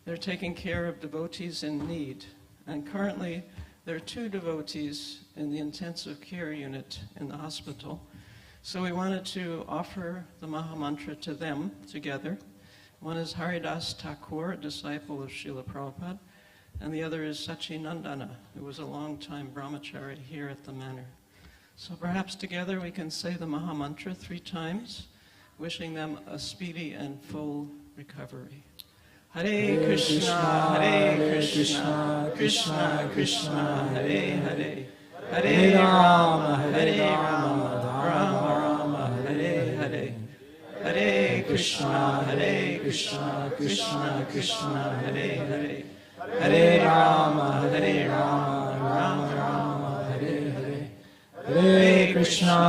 They're taking care of devotees in need. And currently there are 2 devotees in the intensive care unit in the hospital. So we wanted to offer the Maha Mantra to them together. One is Haridas Thakur, a disciple of Srila Prabhupada, and the other is Sachinandana, who was a long-time brahmachari here at the manor. So perhaps together we can say the Maha Mantra 3 times, wishing them a speedy and full recovery. Hare Krishna, Hare Krishna, Krishna Krishna, Hare Hare, Hare Rama, Hare Rama, Rama Rama, Hare Hare, Hare Krishna, Krishna Krishna, Hare Hare, Hare Rama, Rama Rama, Hare Hare, Hare Krishna,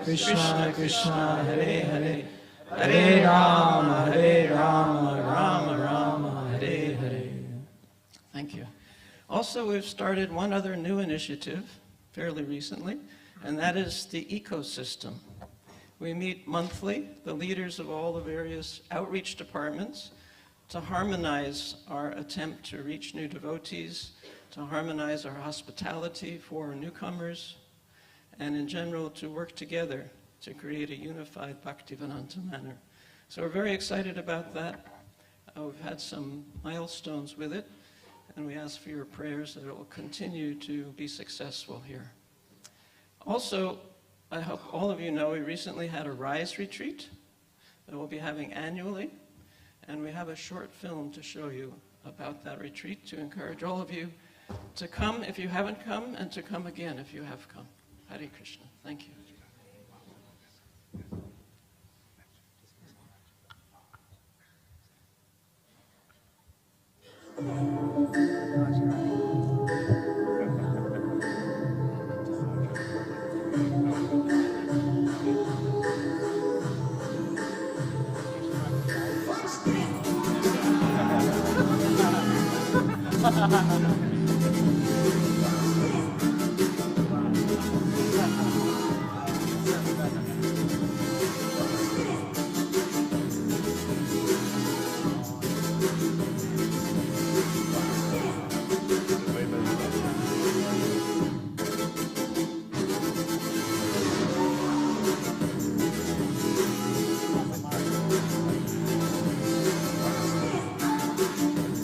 Krishna Krishna, Hare Hare, Hare Rama, Rama Rama, Hare Hare. Thank you. Also, we've started one other new initiative fairly recently, and that is the ecosystem. We meet monthly, the leaders of all the various outreach departments, to harmonize our attempt to reach new devotees, to harmonize our hospitality for newcomers, and in general to work together to create a unified Bhaktivedanta Manor. So we're very excited about that. We've had some milestones with it, and we ask for your prayers that it will continue to be successful here. Also, I hope all of you know we recently had a RISE retreat that we'll be having annually, And we have a short film to show you about that retreat to encourage all of you to come if you haven't come and to come again if you have come. Hare Krishna. Thank you.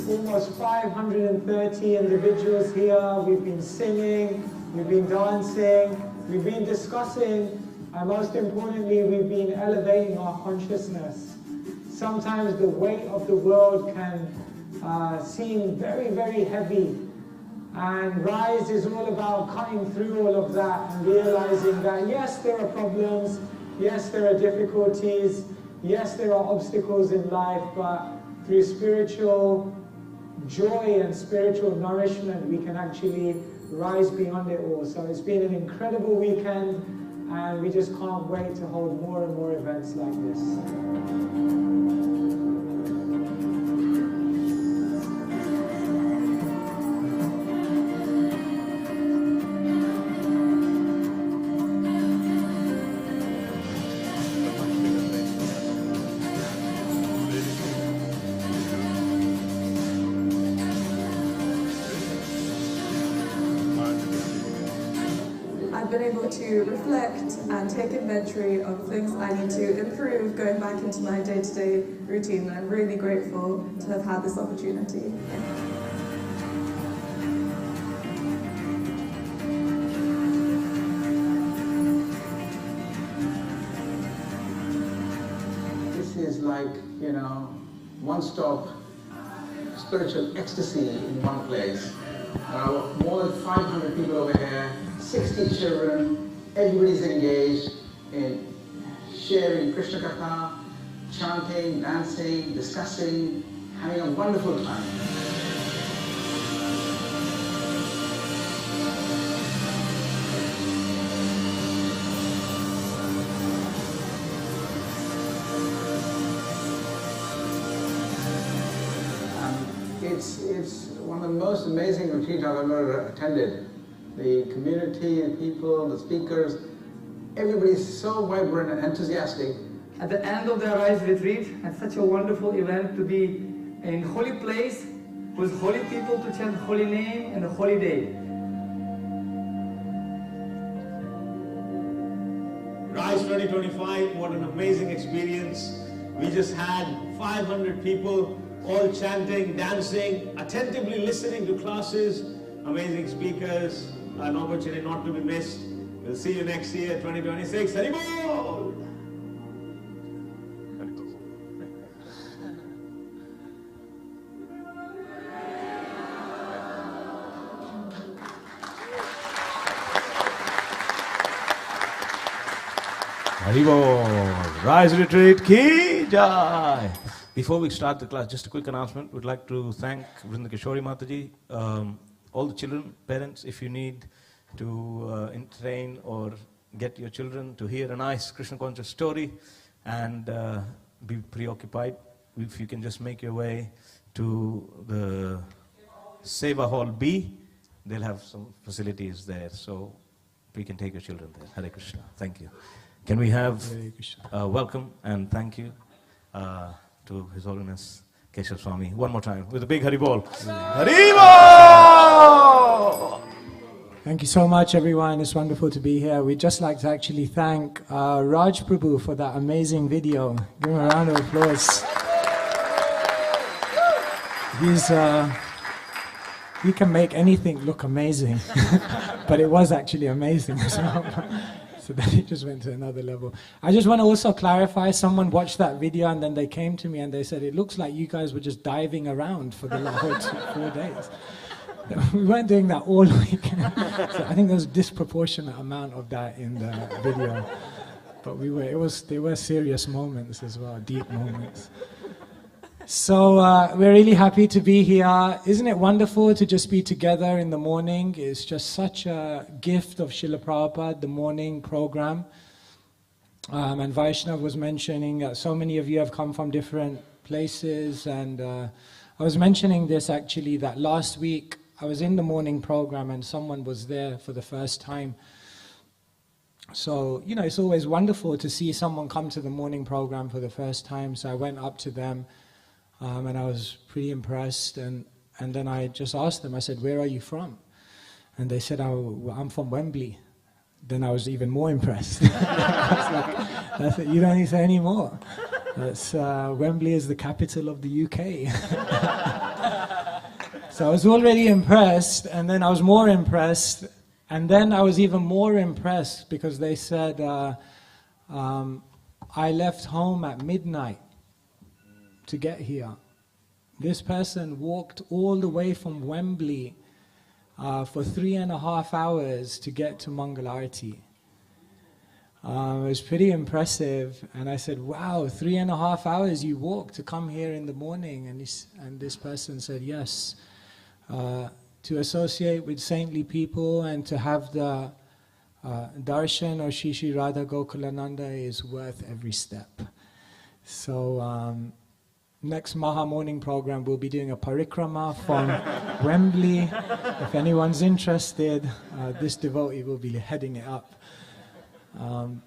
Almost 530 individuals here. We've been singing, we've been dancing, we've been discussing, and most importantly, we've been elevating our consciousness. Sometimes the weight of the world can seem very, very heavy. And Rise is all about cutting through all of that and realizing that yes, there are problems, yes, there are difficulties, yes, there are obstacles in life, but through spiritual joy and spiritual nourishment, we can actually rise beyond it all. So it's been an incredible weekend, and we just can't wait to hold more and more events like this. I've been able to reflect and take inventory of things I need to improve going back into my day-to-day routine, and I'm really grateful to have had this opportunity. This is like, one-stop spiritual ecstasy in one place. More than 500 people over here, 60 children, everybody's engaged in sharing Krishna Katha, chanting, dancing, discussing, having a wonderful time. It's one of the most amazing retreats I've ever attended. The community, the people, the speakers, everybody's so vibrant and enthusiastic. At the end of the Rise retreat, and such a wonderful event to be in holy place with holy people to chant holy name and a holy day. Rise 2025, what an amazing experience. We just had 500 people all chanting, dancing, attentively listening to classes, amazing speakers, an opportunity not to be missed. We'll see you next year, 2026. Hari Bol! Hari Bol! Rise Retreat Ki Jai! Before we start the class, just a quick announcement. We'd like to thank Vrinda Kishori Mataji, all the children, parents, if you need to entertain or get your children to hear a nice Krishna conscious story and be preoccupied, if you can just make your way to the Seva Hall B, they'll have some facilities there, so we can take your children there. Hare Krishna. Thank you. Can we have welcome and thank you to His Holiness Keshav Swami one more time with a big Hari Bol. Hari Bol! Thank you so much, everyone. It's wonderful to be here. We'd just like to actually thank Raj Prabhu for that amazing video. Give him a round of applause. He can make anything look amazing, but it was actually amazing. So So then it just went to another level. I just want to also clarify, someone watched that video and then they came to me and they said, it looks like you guys were just diving around for the whole 4 days. We weren't doing that all weekend. So I think there was a disproportionate amount of that in the video. But they were serious moments as well, deep moments. So we're really happy to be here. Isn't it wonderful to just be together in the morning? It's just such a gift of Srila Prabhupada, the morning program. And Vaishnav was mentioning that so many of you have come from different places. And I was mentioning this actually, that last week I was in the morning program and someone was there for the first time. So, it's always wonderful to see someone come to the morning program for the first time. So I went up to them. And I was pretty impressed, and then I just asked them, I said, where are you from? And they said, I'm from Wembley. Then I was even more impressed. That's it, you don't need to say any more. Wembley is the capital of the UK. So I was already impressed, and then I was more impressed, and then I was even more impressed because they said, I left home at midnight to get here. This person walked all the way from Wembley for 3.5 hours to get to Mangalarti. It was pretty impressive, and I said, wow, 3.5 hours you walked to come here in the morning? And this person said, yes, to associate with saintly people and to have the darshan of Shri Shri Radha Gokulananda is worth every step. So next Maha Morning program, we'll be doing a parikrama from Wembley. If anyone's interested, this devotee will be heading it up.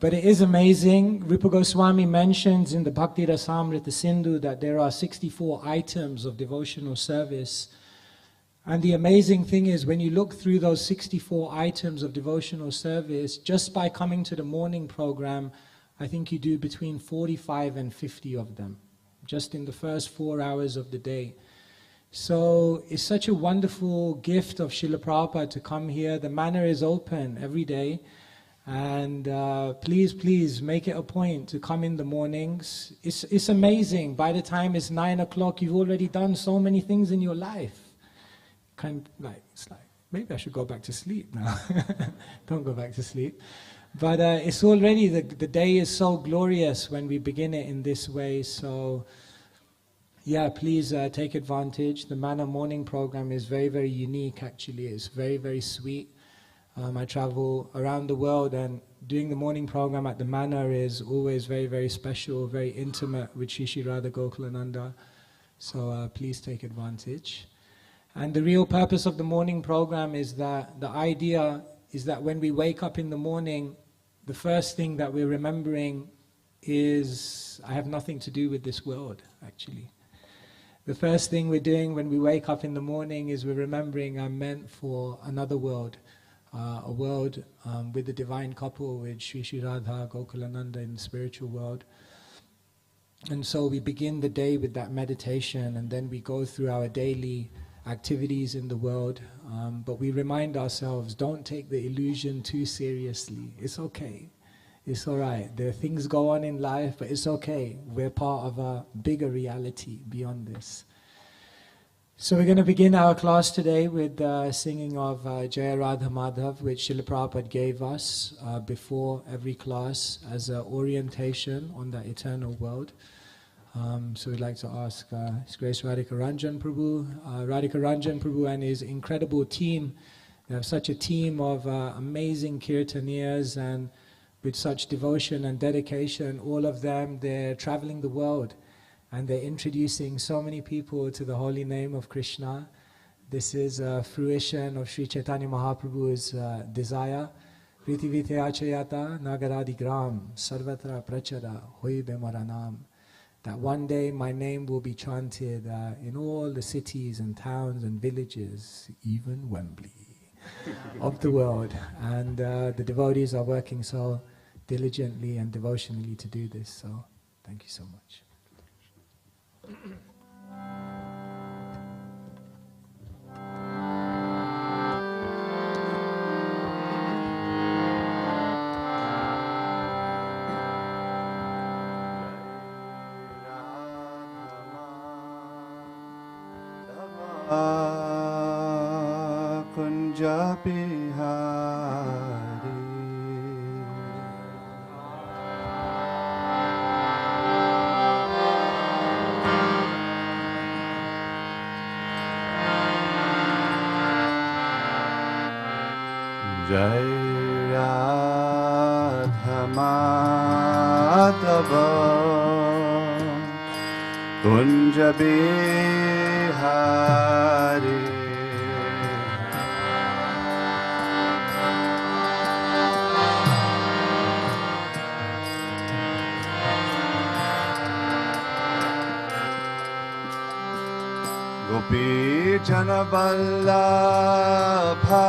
But it is amazing. Rupa Goswami mentions in the Bhakti Rasamrita Sindhu that there are 64 items of devotional service. And the amazing thing is, when you look through those 64 items of devotional service, just by coming to the morning program, I think you do between 45 and 50 of them, just in the first 4 hours of the day. So it's such a wonderful gift of Srila Prabhupada to come here. The manor is open every day. And please make it a point to come in the mornings. It's amazing. By the time it's 9 o'clock, you've already done so many things in your life. It's like, maybe I should go back to sleep now. Don't go back to sleep. But it's already, the day is so glorious when we begin it in this way. So yeah, please take advantage. The Manor Morning program is very, very unique actually. It's very, very sweet. I travel around the world, and doing the morning program at the Manor is always very, very special, very intimate with Shri Shri Radha Gokulananda. So please take advantage. And the real purpose of the morning program is that the idea is that when we wake up in the morning, the first thing that we're remembering is, I have nothing to do with this world, actually. The first thing we're doing when we wake up in the morning is we're remembering I'm meant for another world, a world with the divine couple, with Shri Shri Radha Gokulananda in the spiritual world. And so we begin the day with that meditation, and then we go through our daily activities in the world, but we remind ourselves, don't take the illusion too seriously. It's okay. It's all right. There are things go on in life, but it's okay. We're part of a bigger reality beyond this. So we're going to begin our class today with singing of Jaya Radha Madhav, which Srila Prabhupada gave us before every class as an orientation on the eternal world. So we'd like to ask His Grace Radhika Ranjan Prabhu, and his incredible team. They have such a team of amazing kirtaniers, and with such devotion and dedication, all of them, they're traveling the world and they're introducing so many people to the holy name of Krishna. This is a fruition of Sri Chaitanya Mahaprabhu's desire. Prithivithayachayata nagaradigram sarvatra prachara hoibe maranam. That one day my name will be chanted in all the cities and towns and villages, even Wembley, of the world. And the devotees are working so diligently and devotionally to do this. So thank you so much. Kunja Bihari. Jai Radha Madhava Kunja Bihari. Gopi Janavallabha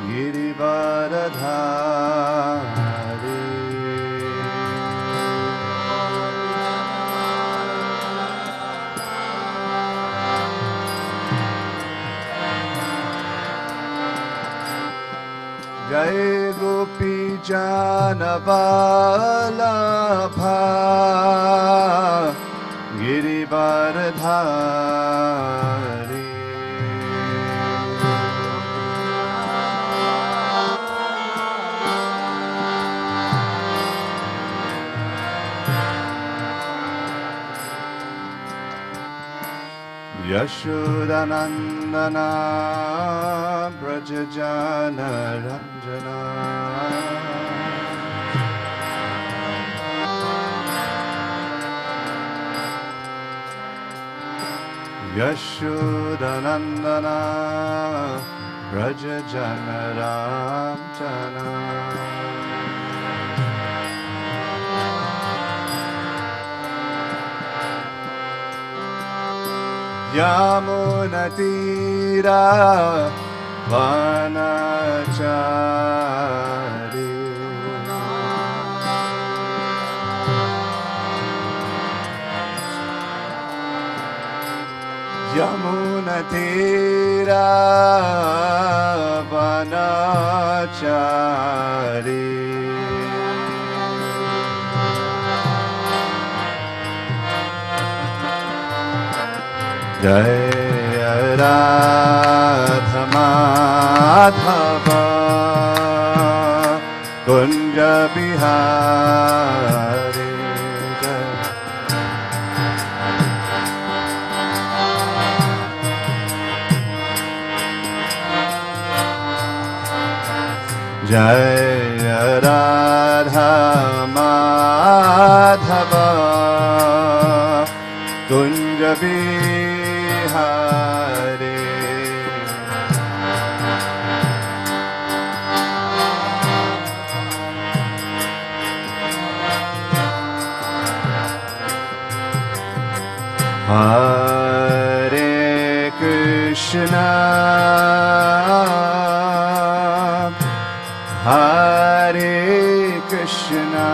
Girivaradhari. Jai Gopi Janavallabha Girivaradhari. Yashodanandana Brajajana Ranjana. Yashodanandana Brajajana Ranjana. Yamunatira Vanachari. Yamunatira Vanachari. Jai Radha Madhava Kunja Bihari. Jai Radha Madhava Kunja Bihari. Hare Krishna Hare Krishna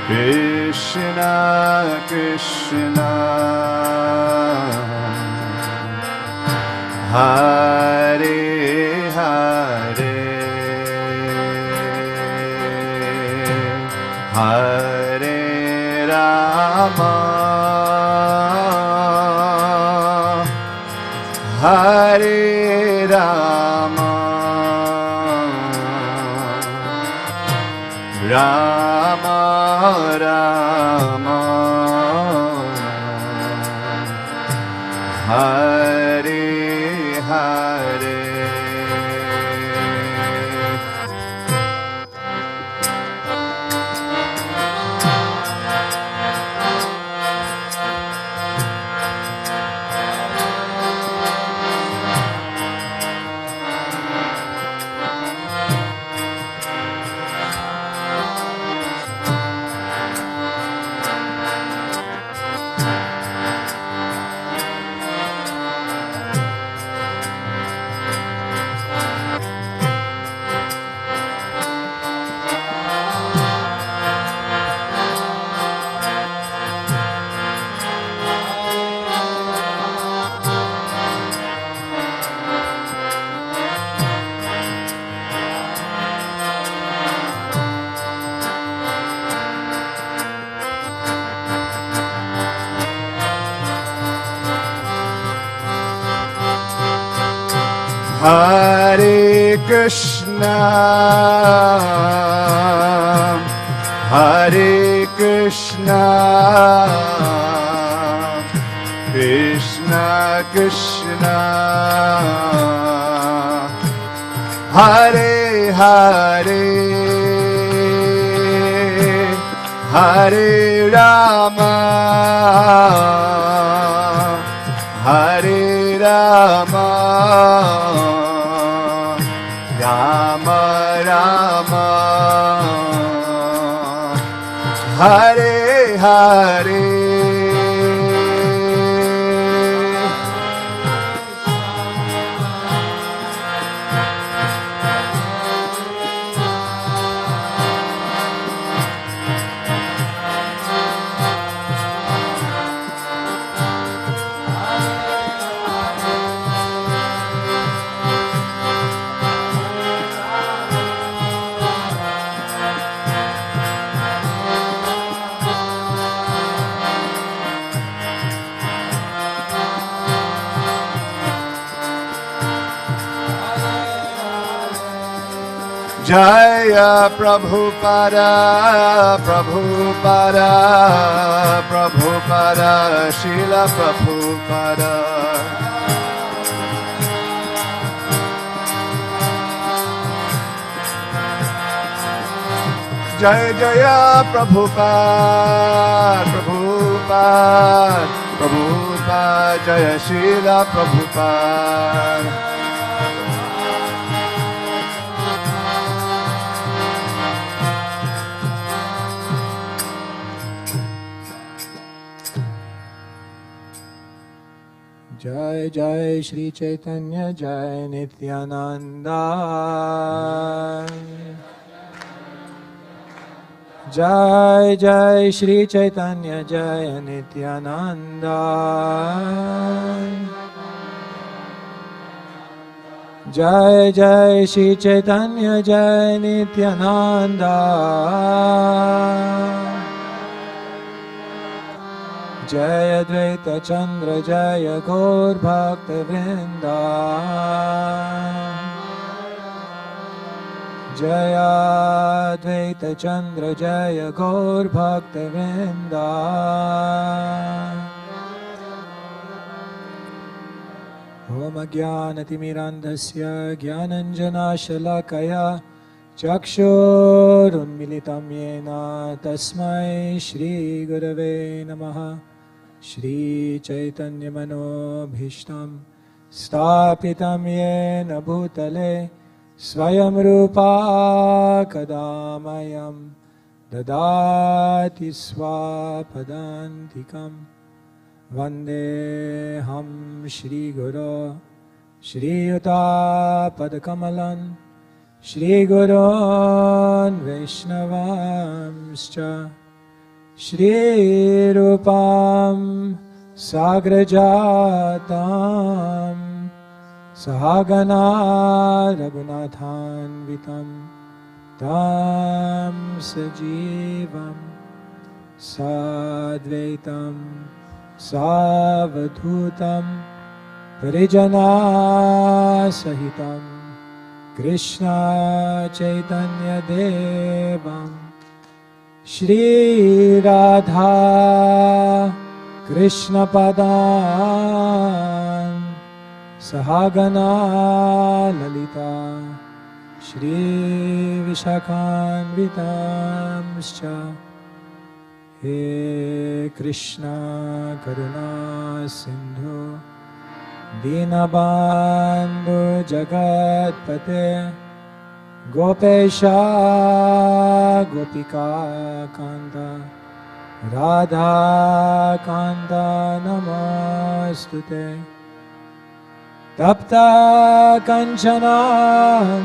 Krishna Krishna Hare Hare Hare Rama Hare Rama Rama Rama Hare Hare. Hare Krishna, Hare Krishna, Krishna Krishna, Hare Hare, Hare Rama, Hare Rama, Rama Rama, Hare Hare. Jaya Prabhupada, Prabhupada, Prabhupada, Srila Prabhupada. Jaya Jaya Prabhupada, Prabhupada, Prabhupada, Jaya Srila Prabhupada. Jai Jai Shri Chaitanya Jai Nityananda, Jai Jai Shri Chaitanya Jai Nityananda, Jai Jai Shri Chaitanya Jai Nityananda, Jai Advaita Chandra Jai Gaur Bhaktivinoda, Jai Advaita Chandra Jai Gaur Bhaktivinoda, Om Jnanatimirandhasya Jnananjana Shalakaya Chakshurunmilitam Yena Tasmai Shri Gurave Namaha. Shri Chaitanya Manobhishtam Stapitam Yena Bhutale Swayam Rupa Kadamayam Dadati Swapadantikam Vandeham Shri Guru Shri Yuta Padakamalan Shri Gurun Vaishnavamscha Shri Rupam Sagrajatam Sahagana Raghunathan Vitam Tam Sajivam Sadvaitam Savadhutam Parijana Sahitam Krishna Chaitanya Devam Shri Radha Krishna Padan Sahagana Lalita Shri Vishakhan Vitamscha He Krishna Karuna Sindhu Dinabandhu Jagatpate Gopesha Gopika Kanta Radha Kanta Namastute Tapta Kanchana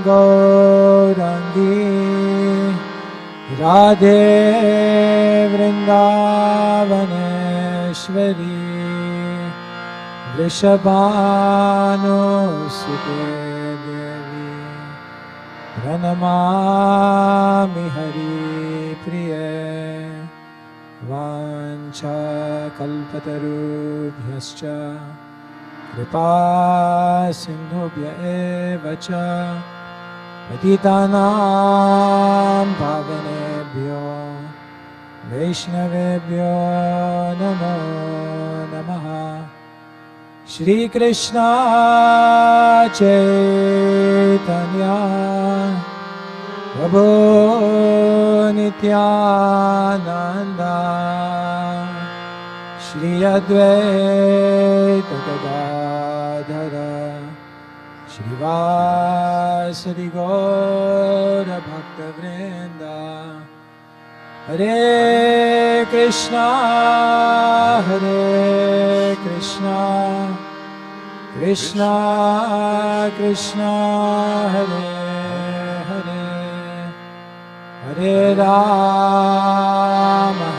Gaurangi Radhe Vrindavaneshwari Vrishabhanu Sute Devi Pranamami Hari Priye Vancha Kalpatarubhyascha Kripa sindhubhya eva cha patitanam pavanebhyo Vaishnavebhyo namo namaha Shri Krishna Chaitanya Prabhu Nityananda Shri Advaita Gadadhara Shri Vasadi Gaura Bhaktivinoda Hare Krishna Krishna Krishna Hare Hare Hare Rama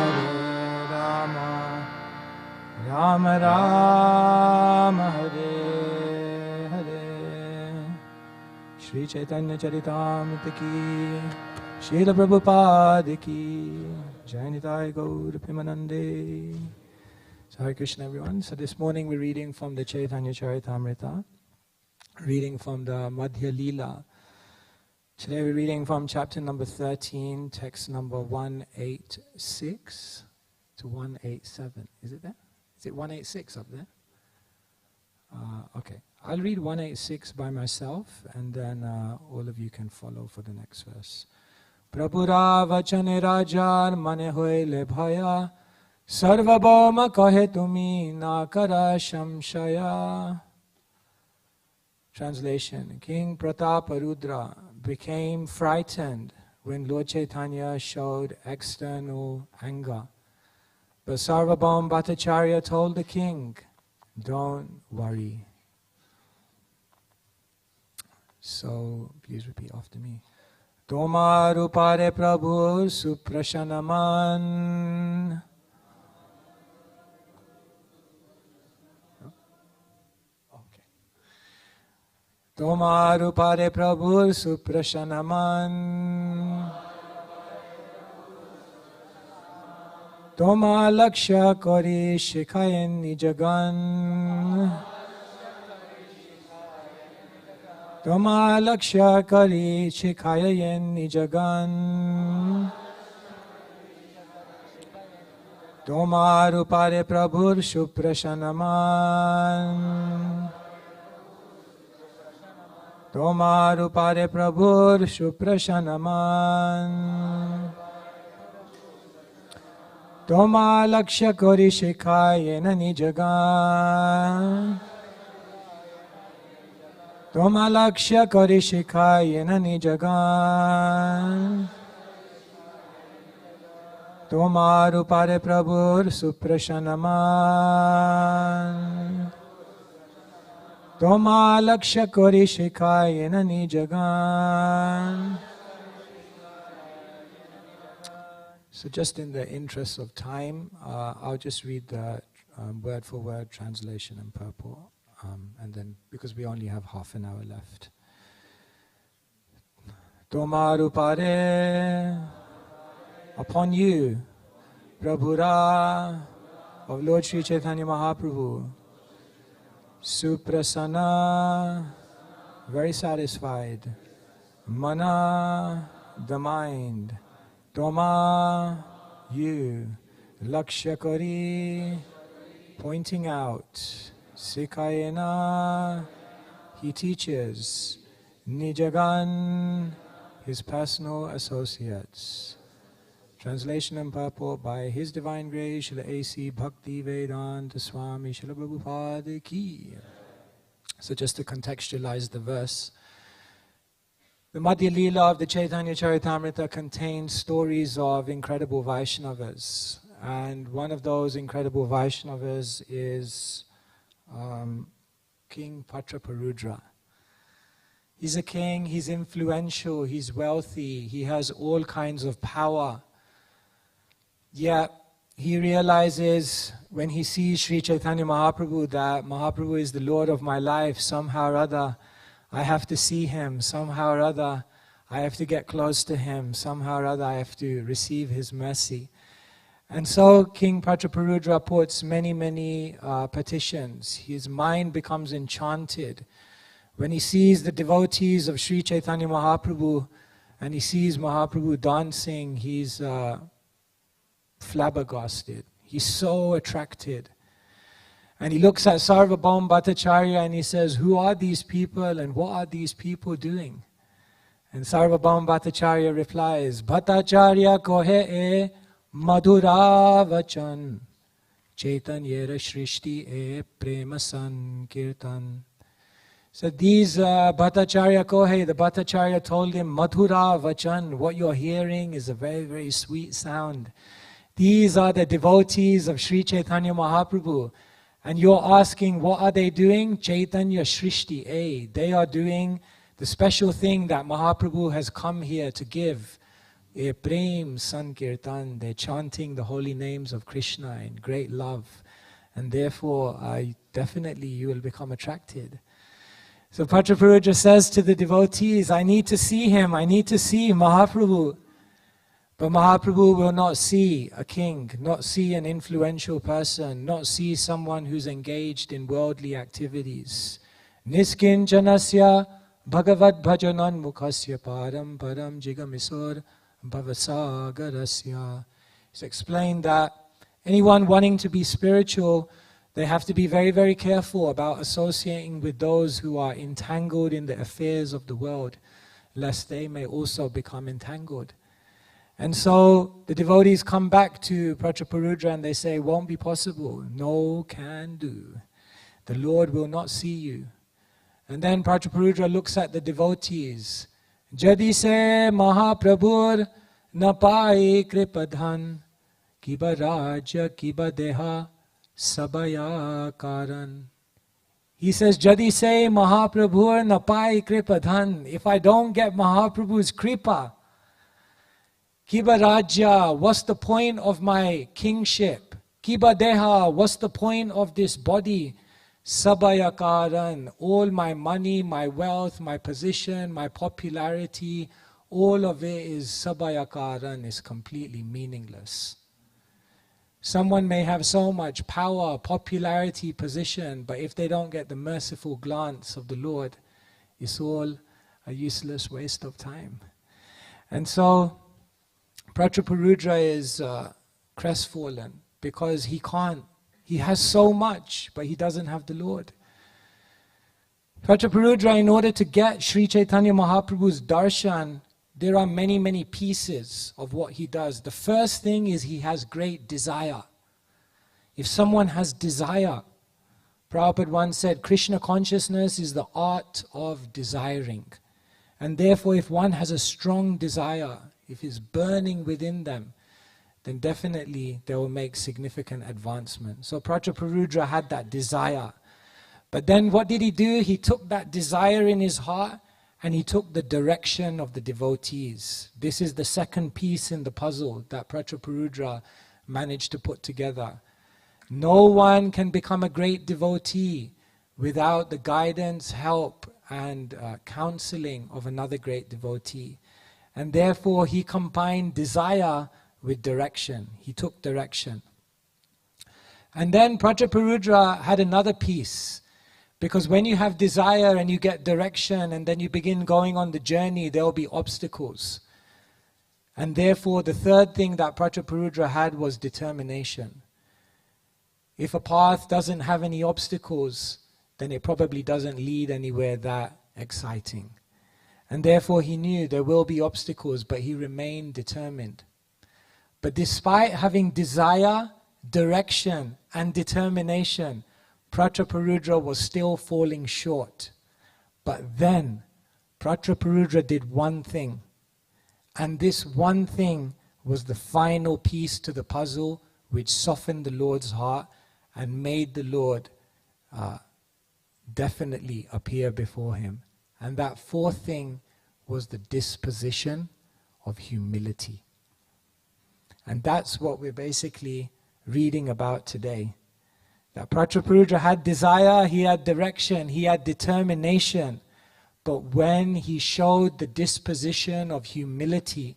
Rama Rama Hare Hare Shri Chaitanya Charitamrita ki Srila Prabhupada ki Jai Nitai Gaur Premanande. So Hare Krishna everyone. So this morning we're reading from the Chaitanya Charitamrita, reading from the Madhya Leela. Today we're reading from chapter number 13, text number 186 to 187. Is it there? Is it 186 up there? Okay. I'll read 186 by myself and then all of you can follow for the next verse. Prabhura vachane rajar mane hoile bhaya sarvabhauma kahe tumi na kara shamshaya. Translation. King Prataparudra became frightened when Lord Chaitanya showed external anger. But Sarvabhauma Bhattacharya told the king, don't worry. So please repeat after me. Toma rupare Prabhu suprashanaman. Okay. Toma rupare Prabhu suprashanaman. Toma laksha kori shikhayen nijagan. Toma laksha kari shikhayen nijagan. Toma rupare prabhur suprashanaman. Toma rupare prabhur suprashanaman. Toma laksha kori shikhayen nijagan. Toma laksha kari shikhayen nijagan. Toma rupare prabhur suprashanaman. Toma laksha kari shikhayen nijagan. So just in the interest of time, I'll just read the word for word translation in purport. And then, because we only have half an hour left. Tomarupare, upon you, Prabhura, of Lord Sri Chaitanya Mahaprabhu, Suprasana, very satisfied, Mana, the mind, Toma, you, Lakshakari, pointing out, Sikayena, he teaches. Nijagan, his personal associates. Translation and purport by His Divine Grace, Srila A.C. Bhaktivedanta Swami, Srila Prabhupada Ki. So just to contextualize the verse, the Madhya Leela of the Chaitanya Charitamrita contains stories of incredible Vaishnavas. And one of those incredible Vaishnavas is King Prataparudra. He's a king, he's influential, he's wealthy, he has all kinds of power. Yet he realizes when he sees Sri Chaitanya Mahaprabhu that Mahaprabhu is the Lord of my life. Somehow or other I have to see him, somehow or other I have to get close to him, somehow or other I have to receive his mercy. And so King Prajaparudra puts many petitions. His mind becomes enchanted. When he sees the devotees of Sri Chaitanya Mahaprabhu and he sees Mahaprabhu dancing, he's flabbergasted. He's so attracted. And he looks at Sarvabhauma Bhattacharya and he says, who are these people and what are these people doing? And Sarvabhauma Bhattacharya replies, Bhattacharya kohe e madhura vachan chaitanyera shrishti e prema sankirtan. So these Bhattacharya kohe, the Bhattacharya told him, madhura vachan, what you're hearing is a very sweet sound. These are the devotees of Sri Chaitanya Mahaprabhu. And you're asking, what are they doing? Chaitanya Shrishti. They are doing the special thing that Mahaprabhu has come here to give. Prem Sankirtan. They're chanting the holy names of Krishna in great love. And therefore, definitely you will become attracted. So Prajaparudra says to the devotees, I need to see him. I need to see Mahaprabhu. But Mahaprabhu will not see a king, not see an influential person, not see someone who's engaged in worldly activities. Niskinjanasya bhagavad bhajanan mukhasya param param jigamisor bhavasagarasya. It's explained that anyone wanting to be spiritual, they have to be very careful about associating with those who are entangled in the affairs of the world, lest they may also become entangled. And so the devotees come back to Prajaparudra and they say, won't be possible. No can do. The Lord will not see you. And then Prajaparudra looks at the devotees. Jadi se Mahaprabhur na pai kripadhan kiba raja kiba deha sabaya karan. He says, Jadi se Mahaprabhur na pai kripadhan. If I don't get Mahaprabhu's kripa, Kiba Raja, what's the point of my kingship? Kiba Deha, what's the point of this body? Sabayakaran, all my money, my wealth, my position, my popularity, all of it is Sabayakaran, is completely meaningless. Someone may have so much power, popularity, position, but if they don't get the merciful glance of the Lord, it's all a useless waste of time. And so Prajaparudra is crestfallen because he has so much, but he doesn't have the Lord. Prajaparudra, in order to get Sri Chaitanya Mahaprabhu's darshan, there are many pieces of what he does. The first thing is he has great desire. If someone has desire, Prabhupada once said, Krishna consciousness is the art of desiring. And therefore, if one has a strong desire, if it's burning within them, then definitely they will make significant advancement. So Prajaparudra had that desire. But then what did he do? He took that desire in his heart and he took the direction of the devotees. This is the second piece in the puzzle that Prajaparudra managed to put together. No one can become a great devotee without the guidance, help, and counseling of another great devotee. And therefore he combined desire with direction. He took direction. And then Prajaparudra had another piece. Because when you have desire and you get direction and then you begin going on the journey, there will be obstacles. And therefore the third thing that Prajaparudra had was determination. If a path doesn't have any obstacles, then it probably doesn't lead anywhere that exciting. And therefore he knew there will be obstacles, but he remained determined. But despite having desire, direction, and determination, Prajaparudra was still falling short. But then, Prajaparudra did one thing. And this one thing was the final piece to the puzzle which softened the Lord's heart and made the Lord definitely appear before him. And that fourth thing was the disposition of humility. And that's what we're basically reading about today. That Prajaparudra had desire, he had direction, he had determination. But when he showed the disposition of humility,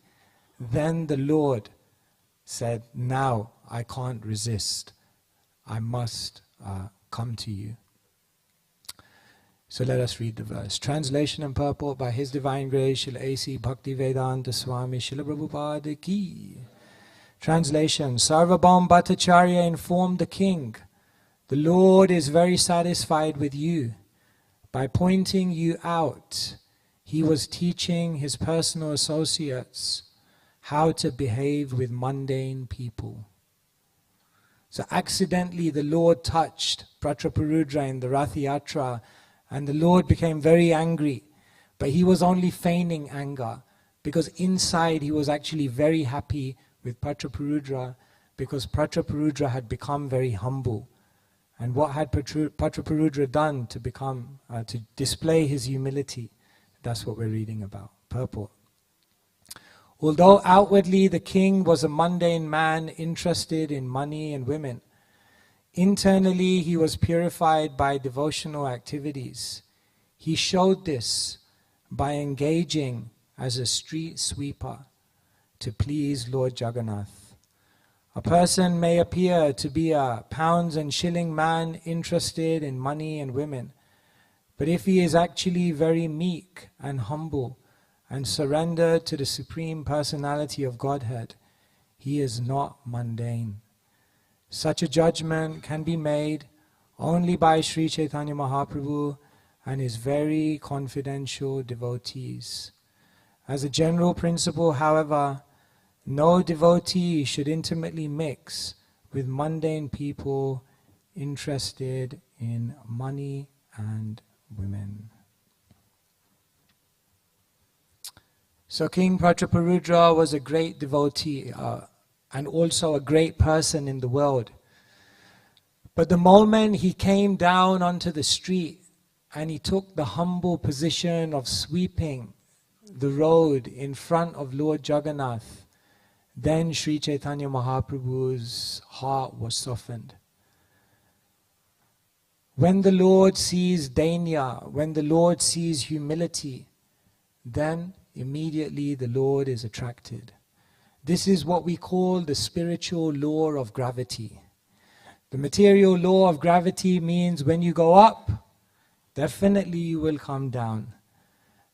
then the Lord said, now I can't resist. I must come to you. So let us read the verse. Translation and purport by His Divine Grace, Srila A.C. Bhaktivedanta Swami Srila Prabhupada Ki. Translation. Sarvabhaum Bhattacharya informed the king, the Lord is very satisfied with you. By pointing you out, He was teaching His personal associates how to behave with mundane people. So accidentally the Lord touched Prachaparudra in the Rath Yatra, and the Lord became very angry. But He was only feigning anger, because inside He was actually very happy with Prachaparudra, because Prachaparudra had become very humble. And what had Prachaparudra done to become, to display his humility? That's what we're reading about. Purport. Although outwardly the king was a mundane man interested in money and women, internally he was purified by devotional activities. He showed this by engaging as a street sweeper to please Lord Jagannath. A person may appear to be a pounds and shilling man interested in money and women, but if he is actually very meek and humble and surrendered to the Supreme Personality of Godhead, he is not mundane. Such a judgment can be made only by Sri Chaitanya Mahaprabhu and his very confidential devotees. As a general principle, however, no devotee should intimately mix with mundane people interested in money and women. So King Prachaparudra was a great devotee and also a great person in the world. But the moment he came down onto the street and he took the humble position of sweeping the road in front of Lord Jagannath, then Sri Chaitanya Mahaprabhu's heart was softened. When the Lord sees dainya, when the Lord sees humility, then immediately the Lord is attracted. This is what we call the spiritual law of gravity. The material law of gravity means when you go up, definitely you will come down.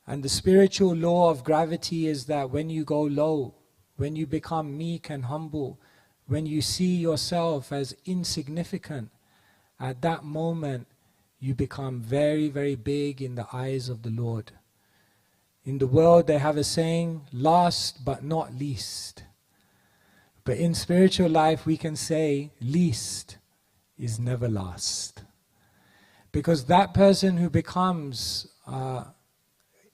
And the spiritual law of gravity is that when you go low, when you become meek and humble, when you see yourself as insignificant, at that moment you become very, very big in the eyes of the Lord. In the world they have a saying, last but not least. But in spiritual life we can say, least is never last. Because that person who becomes,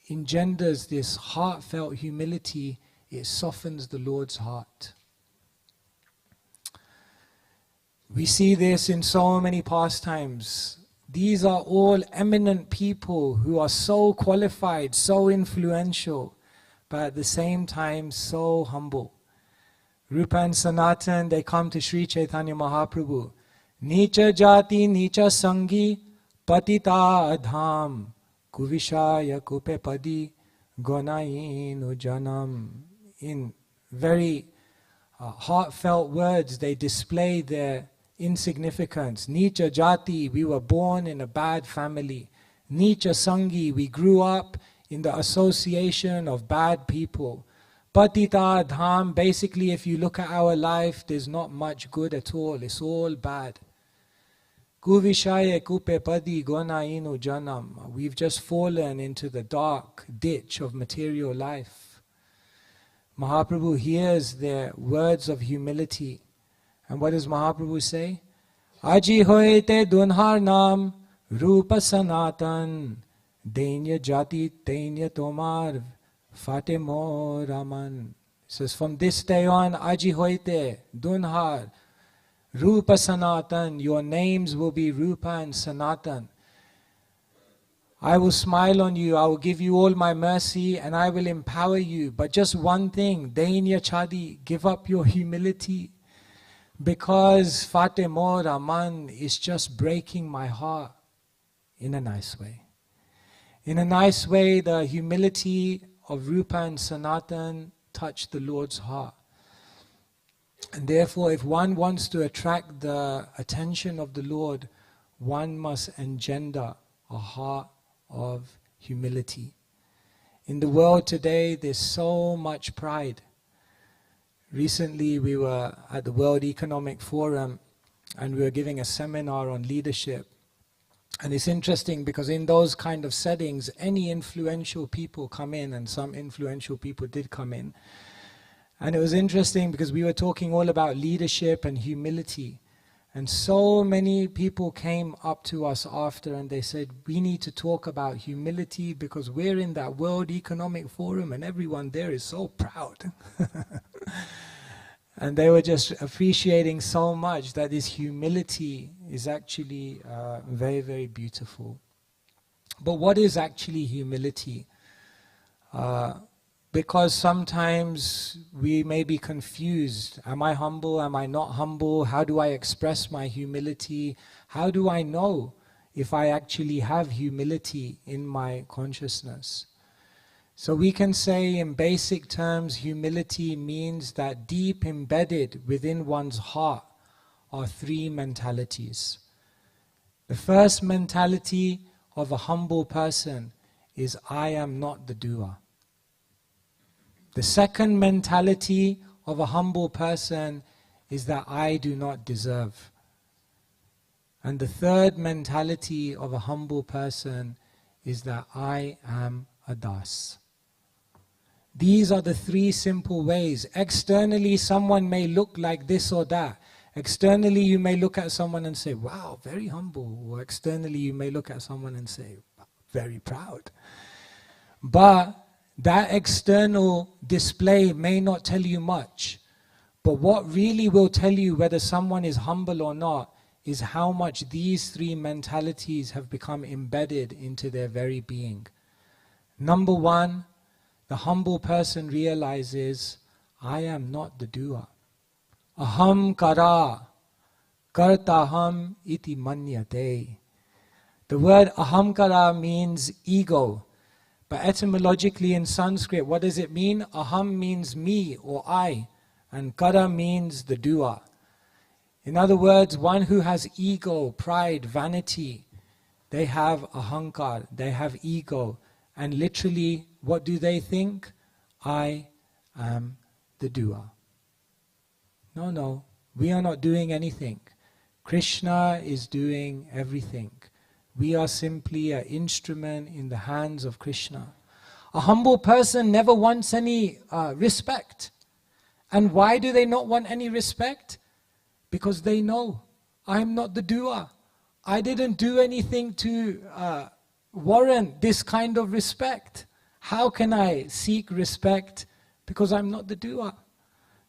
engenders this heartfelt humility, it softens the Lord's heart. We see this in so many pastimes. These are all eminent people who are so qualified, so influential, but at the same time so humble. Rupa and Sanatan, they come to Sri Chaitanya Mahaprabhu. Nicha jati, nicha sangi, patita adham, kuvishaya kupe padi, gonainu janam. In very heartfelt words, they display their insignificance. Nicha jati, we were born in a bad family. Nicha sangi, we grew up in the association of bad people. Patita dham, basically if you look at our life, there's not much good at all. It's all bad. Kuvishaya kupe padi gona inu janam. We've just fallen into the dark ditch of material life. Mahaprabhu hears their words of humility. And what does Mahaprabhu say? Aji hoite dunhar nam rupa sanatan dainya jati dainya tomar fate mo raman. Says from this day on, Aji hoite dunhar rupa sanatan, your names will be Rupa and Sanatan. I will smile on you, I will give you all my mercy, and I will empower you. But just one thing, dainya chadi, give up your humility. Because Fate Mo Raman is just breaking my heart in a nice way. In a nice way, the humility of Rupa and Sanatan touched the Lord's heart. And therefore, if one wants to attract the attention of the Lord, one must engender a heart of humility. In the world today, there's so much pride. Recently, we were at the World Economic Forum and we were giving a seminar on leadership. And it's interesting because in those kind of settings, any influential people come in, and some influential people did come in. And it was interesting because we were talking all about leadership and humility. And so many people came up to us after and they said, we need to talk about humility because we're in that World Economic Forum and everyone there is so proud. And they were just appreciating so much that this humility is actually very, very beautiful. But what is actually humility? Because sometimes we may be confused. Am I humble? Am I not humble? How do I express my humility? How do I know if I actually have humility in my consciousness? So we can say in basic terms, humility means that deep embedded within one's heart are three mentalities. The first mentality of a humble person is, I am not the doer. The second mentality of a humble person is that I do not deserve. And the third mentality of a humble person is that I am a das. These are the three simple ways. Externally, someone may look like this or that. Externally, you may look at someone and say, wow, very humble. Or externally, you may look at someone and say, very proud. But that external display may not tell you much. But what really will tell you whether someone is humble or not is how much these three mentalities have become embedded into their very being. Number one, the humble person realizes, I am not the doer. Aham kara, kartaham iti manyate. The word ahamkara means ego. But etymologically in Sanskrit, what does it mean? Aham means me or I, and kara means the doer. In other words, one who has ego, pride, vanity, they have ahankar, they have ego. And literally, what do they think? I am the doer. No, we are not doing anything. Krishna is doing everything. We are simply an instrument in the hands of Krishna. A humble person never wants any respect. And why do they not want any respect? Because they know, I'm not the doer. I didn't do anything to warrant this kind of respect. How can I seek respect because I'm not the doer?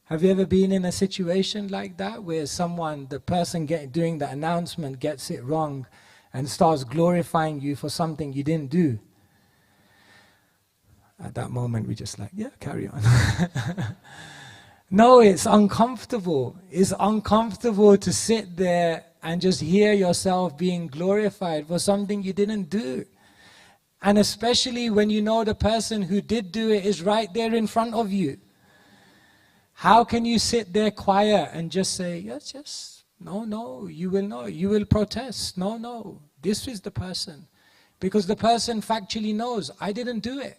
Have you ever been in a situation like that where someone, the person doing the announcement gets it wrong and starts glorifying you for something you didn't do? At that moment we just like, yeah, carry on. No, it's uncomfortable. It's uncomfortable to sit there and just hear yourself being glorified for something you didn't do. And especially when you know the person who did do it is right there in front of you. How can you sit there quiet and just say, yes, yes, no, you will know, you will protest. No, this is the person. Because the person factually knows, I didn't do it.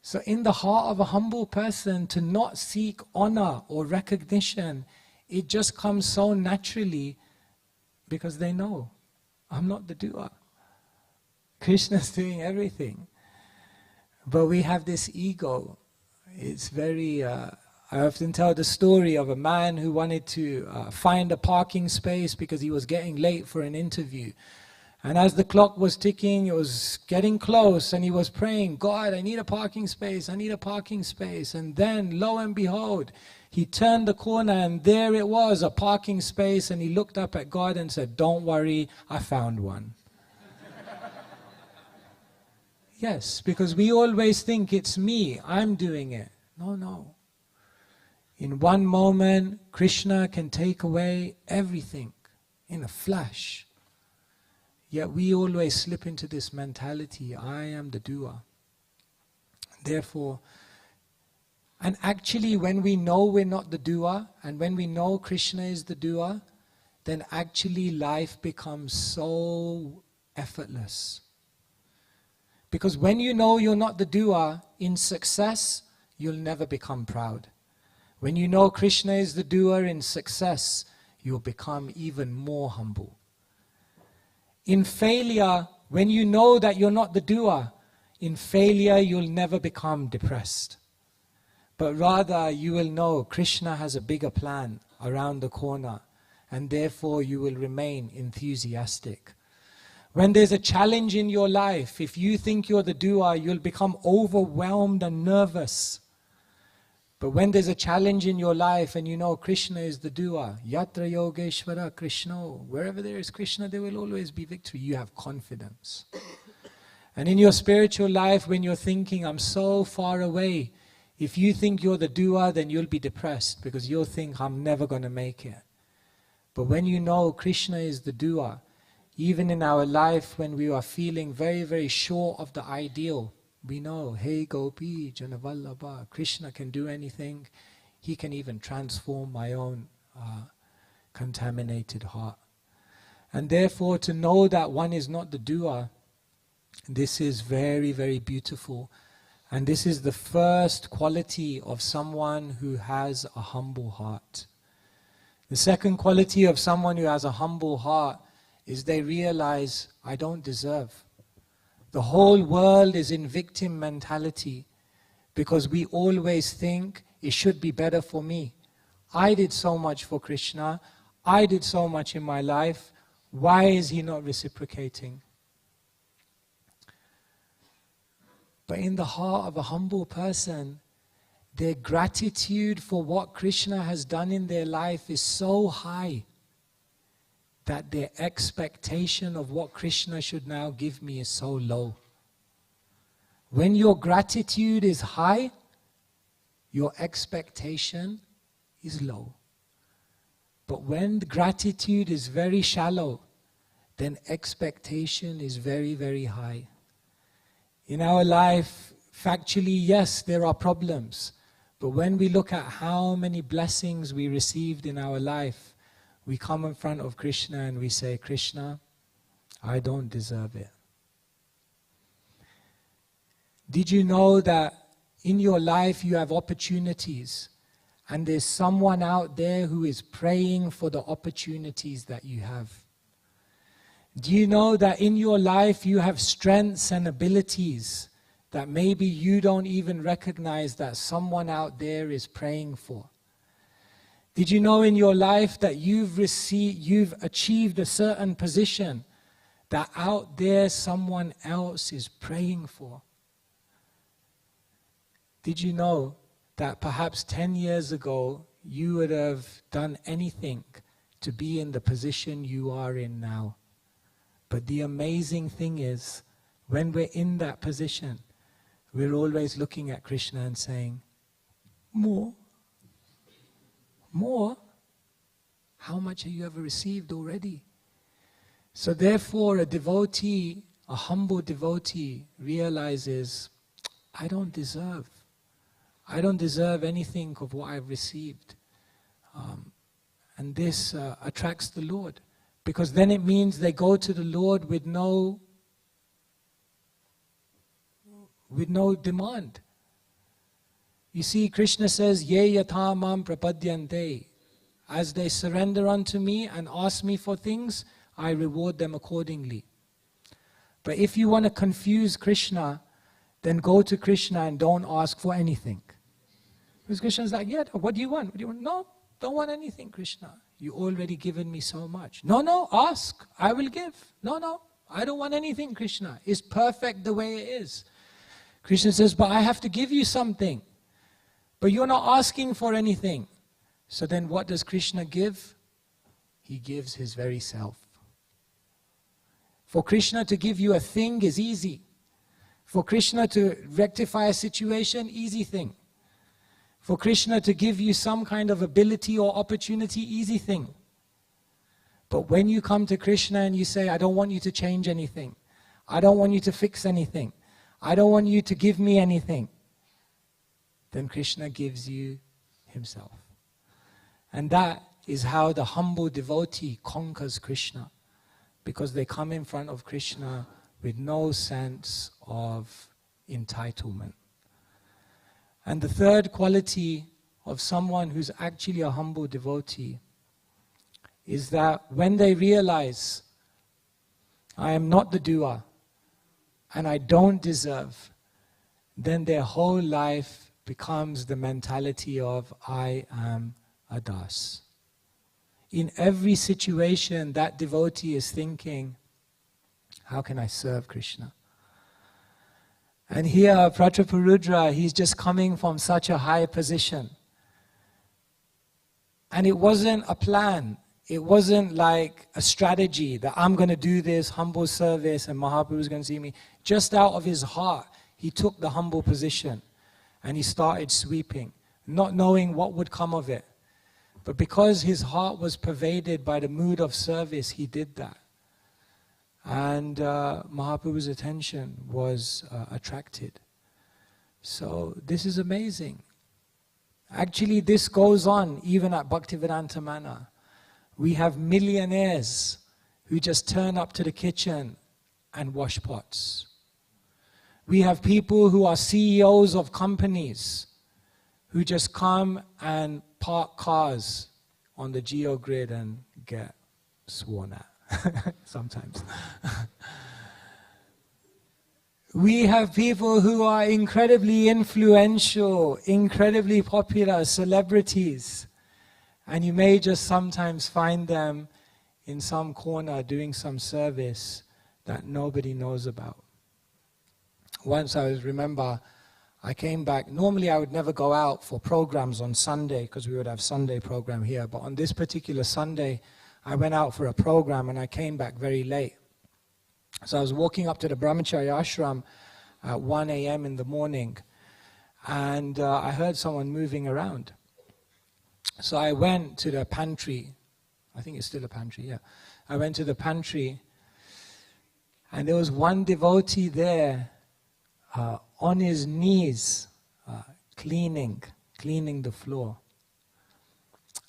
So in the heart of a humble person, to not seek honor or recognition, it just comes so naturally because they know, I'm not the doer. Krishna's doing everything. But we have this ego. It's very, I often tell the story of a man who wanted to find a parking space because he was getting late for an interview. And as the clock was ticking, it was getting close, and he was praying, God, I need a parking space, I need a parking space. And then, lo and behold, he turned the corner and there it was, a parking space, and he looked up at God and said, don't worry, I found one. Yes, because we always think it's me, I'm doing it. No. In one moment, Krishna can take away everything in a flash. Yet we always slip into this mentality, I am the doer. Therefore, And actually, when we know we're not the doer, and when we know Krishna is the doer, then actually life becomes so effortless. Because when you know you're not the doer, in success, you'll never become proud. When you know Krishna is the doer in success, you'll become even more humble. In failure, when you know that you're not the doer, in failure you'll never become depressed. But rather you will know Krishna has a bigger plan around the corner, and therefore you will remain enthusiastic. When there's a challenge in your life, if you think you're the doer, you'll become overwhelmed and nervous. But when there's a challenge in your life and you know Krishna is the doer, Yatra Yogeshwara Krishna, wherever there is Krishna, there will always be victory. You have confidence. And in your spiritual life, when you're thinking, I'm so far away, if you think you're the doer, then you'll be depressed because you'll think, I'm never going to make it. But when you know Krishna is the doer, even in our life when we are feeling very, very sure of the ideal, we know, hey Gopi, Janavallabha, Krishna can do anything. He can even transform my own contaminated heart. And therefore, to know that one is not the doer, this is very, very beautiful. And this is the first quality of someone who has a humble heart. The second quality of someone who has a humble heart is they realize, I don't deserve. The whole world is in victim mentality because we always think it should be better for me. I did so much for Krishna. I did so much in my life. Why is he not reciprocating? But in the heart of a humble person, their gratitude for what Krishna has done in their life is so high that their expectation of what Krishna should now give me is so low. When your gratitude is high, your expectation is low. But when gratitude is very shallow, then expectation is very, very high. In our life, factually, yes, there are problems. But when we look at how many blessings we received in our life, we come in front of Krishna and we say, Krishna, I don't deserve it. Did you know that in your life you have opportunities and there's someone out there who is praying for the opportunities that you have? Do you know that in your life you have strengths and abilities that maybe you don't even recognize that someone out there is praying for? Did you know in your life that you've achieved a certain position that out there someone else is praying for? Did you know that perhaps 10 years ago you would have done anything to be in the position you are in now? But the amazing thing is, when we're in that position, we're always looking at Krishna and saying, more. More? How much have you ever received already? So therefore, a devotee, a humble devotee, realizes, I don't deserve. I don't deserve anything of what I've received. And this attracts the Lord. Because then it means they go to the Lord with no demand. You see, Krishna says, Ye yatha mam prapadyante. As they surrender unto me and ask me for things, I reward them accordingly. But if you want to confuse Krishna, then go to Krishna and don't ask for anything. Because Krishna's like, yeah, what do you want? What do you want? No, don't want anything, Krishna. You already given me so much. No, ask. I will give. No, I don't want anything, Krishna. It's perfect the way it is. Krishna says, but I have to give you something. But you're not asking for anything. So then what does Krishna give? He gives his very self. For Krishna to give you a thing is easy. For Krishna to rectify a situation, easy thing. For Krishna to give you some kind of ability or opportunity, easy thing. But when you come to Krishna and you say, I don't want you to change anything. I don't want you to fix anything. I don't want you to give me anything. then Krishna gives you himself. And that is how the humble devotee conquers Krishna, because they come in front of Krishna with no sense of entitlement. And the third quality of someone who's actually a humble devotee is that when they realize, I am not the doer and I don't deserve, then their whole life becomes the mentality of, I am a das. In every situation, that devotee is thinking, how can I serve Krishna? And here, Prataparudra, he's just coming from such a high position. And it wasn't a plan. It wasn't like a strategy that I'm going to do this humble service and Mahaprabhu is going to see me. Just out of his heart, he took the humble position and he started sweeping, not knowing what would come of it. But because his heart was pervaded by the mood of service, he did that. And Mahaprabhu's attention was attracted. So this is amazing. Actually, this goes on even at Bhaktivedanta Manor. We have millionaires who just turn up to the kitchen and wash pots. We have people who are CEOs of companies who just come and park cars on the geogrid and get sworn at sometimes. We have people who are incredibly influential, incredibly popular, celebrities. And you may just sometimes find them in some corner doing some service that nobody knows about. Once remember, I came back. Normally I would never go out for programs on Sunday because we would have Sunday program here. But on this particular Sunday, I went out for a program and I came back very late. So I was walking up to the Brahmacharya ashram at 1 a.m. in the morning, and I heard someone moving around. So I went to the pantry. I think it's still a pantry, yeah. I went to the pantry, and there was one devotee there on his knees, cleaning the floor.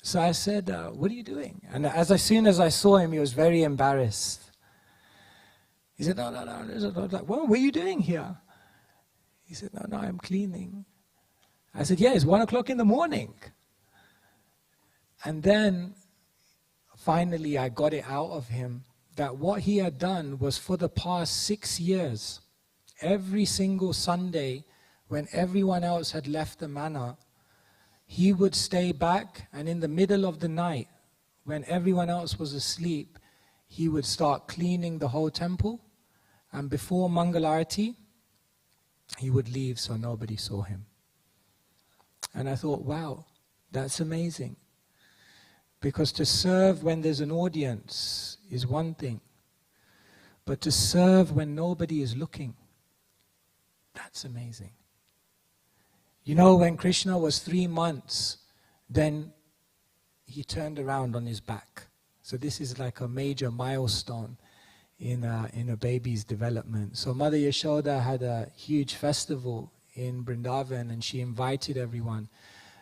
So I said, what are you doing? And as soon as I saw him, he was very embarrassed. He said, no. I was like, what are you doing here? He said, no, I'm cleaning. I said, yeah, it's 1 o'clock in the morning. And then, finally, I got it out of him that what he had done was for the past 6 years, every single Sunday, when everyone else had left the manor, he would stay back, and in the middle of the night, when everyone else was asleep, he would start cleaning the whole temple, and before Mangalarati, he would leave so nobody saw him. And I thought, wow, that's amazing. Because to serve when there's an audience is one thing, but to serve when nobody is looking, that's amazing. You know, when Krishna was 3 months, then he turned around on his back. So this is like a major milestone in a baby's development. So Mother Yashoda had a huge festival in Vrindavan and she invited everyone.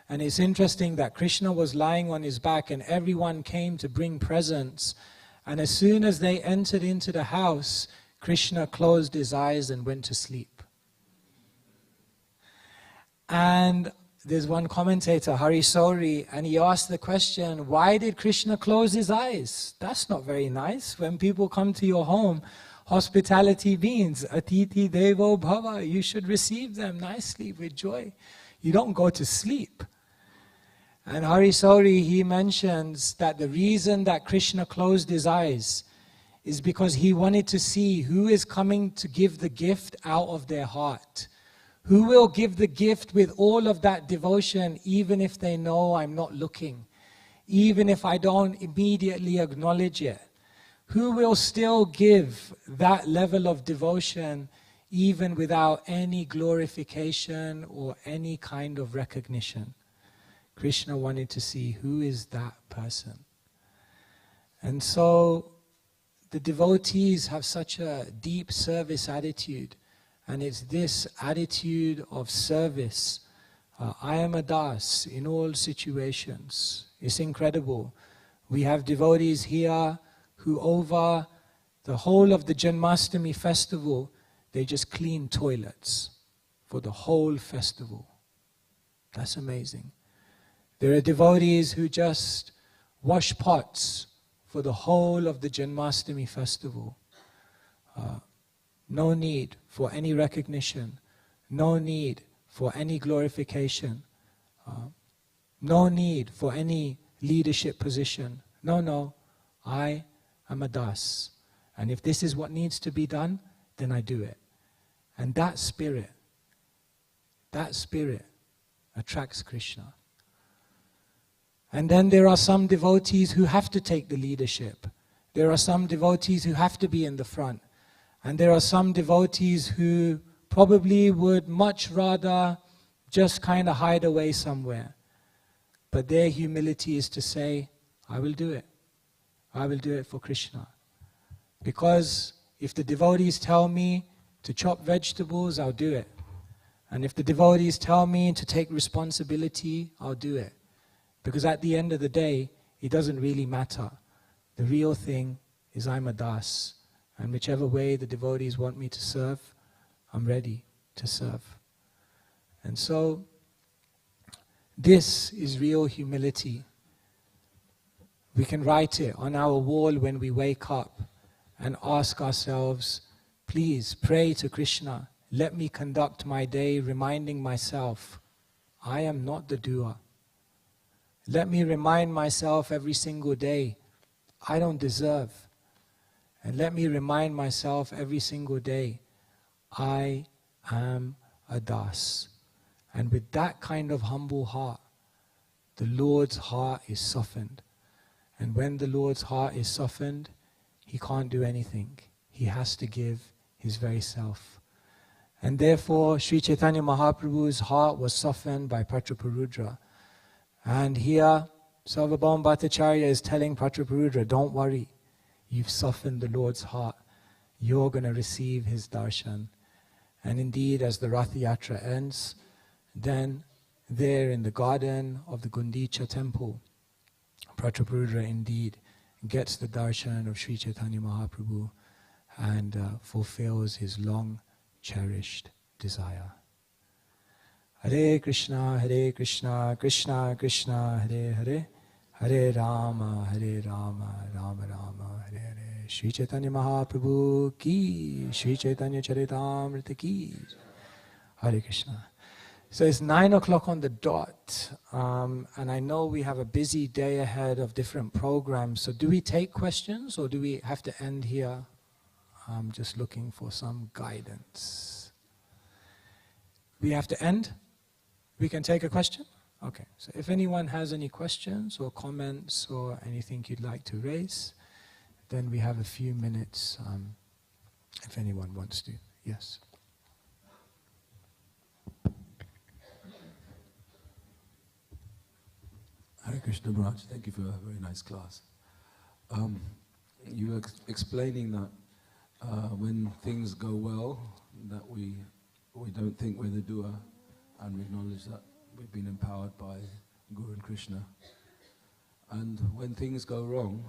And it's interesting that Krishna was lying on his back and everyone came to bring presents. And as soon as they entered into the house, Krishna closed his eyes and went to sleep. And there's one commentator, Hari Sauri, and he asked the question, why did Krishna close his eyes? That's not very nice. When people come to your home, hospitality means Atiti Devo Bhava. You should receive them nicely with joy. You don't go to sleep. And Hari Sauri, he mentions that the reason that Krishna closed his eyes is because he wanted to see who is coming to give the gift out of their heart. Who will give the gift with all of that devotion, even if they know I'm not looking, even if I don't immediately acknowledge it? Who will still give that level of devotion even without any glorification or any kind of recognition? Krishna wanted to see who is that person. And so the devotees have such a deep service attitude. And it's this attitude of service I am a das in all situations. It's incredible. We have devotees here who over the whole of the Janmashtami festival, they just clean toilets for the whole festival. That's amazing. There are devotees who just wash pots for the whole of the Janmashtami festival. No need for any recognition, no need for any glorification, no need for any leadership position. No, I am a das. And if this is what needs to be done, then I do it. And that spirit attracts Krishna. And then there are some devotees who have to take the leadership. There are some devotees who have to be in the front. And there are some devotees who probably would much rather just kind of hide away somewhere. But their humility is to say, I will do it. I will do it for Krishna. Because if the devotees tell me to chop vegetables, I'll do it. And if the devotees tell me to take responsibility, I'll do it. Because at the end of the day, it doesn't really matter. The real thing is I'm a das. And whichever way the devotees want me to serve, I'm ready to serve. And so, this is real humility. We can write it on our wall when we wake up and ask ourselves, please pray to Krishna. Let me conduct my day reminding myself, I am not the doer. Let me remind myself every single day, I don't deserve. And let me remind myself every single day, I am a das. And with that kind of humble heart, the Lord's heart is softened. And when the Lord's heart is softened, He can't do anything. He has to give His very self. And therefore, Sri Chaitanya Mahaprabhu's heart was softened by Prachaparudra. And here, Sarvabhauma Bhattacharya is telling Prachaparudra, don't worry, you've softened the Lord's heart. You're going to receive His darshan. And indeed, as the Rath Yatra ends, then there in the garden of the Gundicha temple, Prachaparudra indeed gets the darshan of Sri Chaitanya Mahaprabhu and fulfills his long cherished desire. Hare Krishna, Krishna Krishna, Hare Hare, Hare Rama, Rama Rama, Hare Hare. Sri Chaitanya Mahaprabhu ki, Sri Chaitanya Charitamrita ki. Hare Krishna. So it's 9 o'clock on the dot, and I know we have a busy day ahead of different programs. So do we take questions or do we have to end here? I'm just looking for some guidance. We have to end? We can take a question? Okay, so if anyone has any questions or comments or anything you'd like to raise, then we have a few minutes if anyone wants to. Yes. Hare Krishna Maharaj, thank you for a very nice class. You were explaining that when things go well, that we don't think we're the doer, and we acknowledge that we've been empowered by Guru and Krishna. And when things go wrong,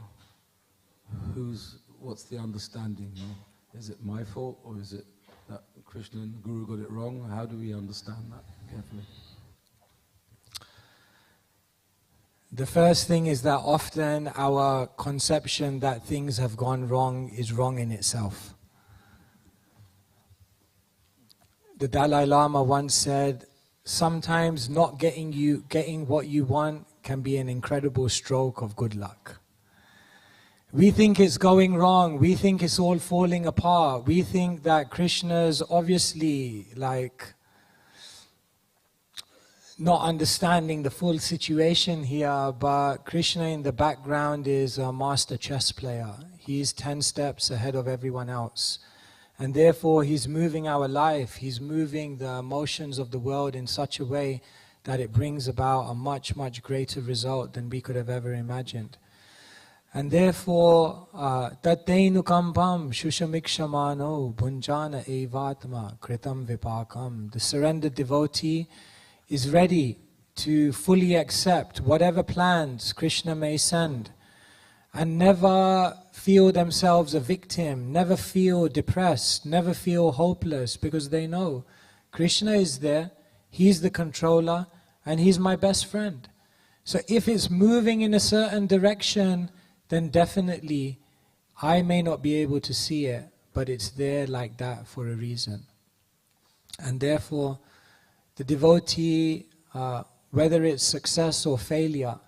what's the understanding? You know? Is it my fault, or is it that Krishna and Guru got it wrong? How do we understand that carefully? The first thing is that often our conception that things have gone wrong is wrong in itself. The Dalai Lama once said, sometimes not getting what you want can be an incredible stroke of good luck. We think it's going wrong, we think it's all falling apart, we think that Krishna's obviously not understanding the full situation here, but Krishna in the background is a master chess player. He's 10 steps ahead of everyone else. And therefore He's moving our life, He's moving the emotions of the world in such a way that it brings about a much, much greater result than we could have ever imagined. And therefore, tattenu kampam shushamikshamano bhunjana evatma kritam vipakam. The surrendered devotee is ready to fully accept whatever plans Krishna may send, and never feel themselves a victim, never feel depressed, never feel hopeless, because they know Krishna is there, He's the controller, and He's my best friend. So if it's moving in a certain direction, then definitely I may not be able to see it, but it's there like that for a reason. And therefore, the devotee, whether it's success or failure,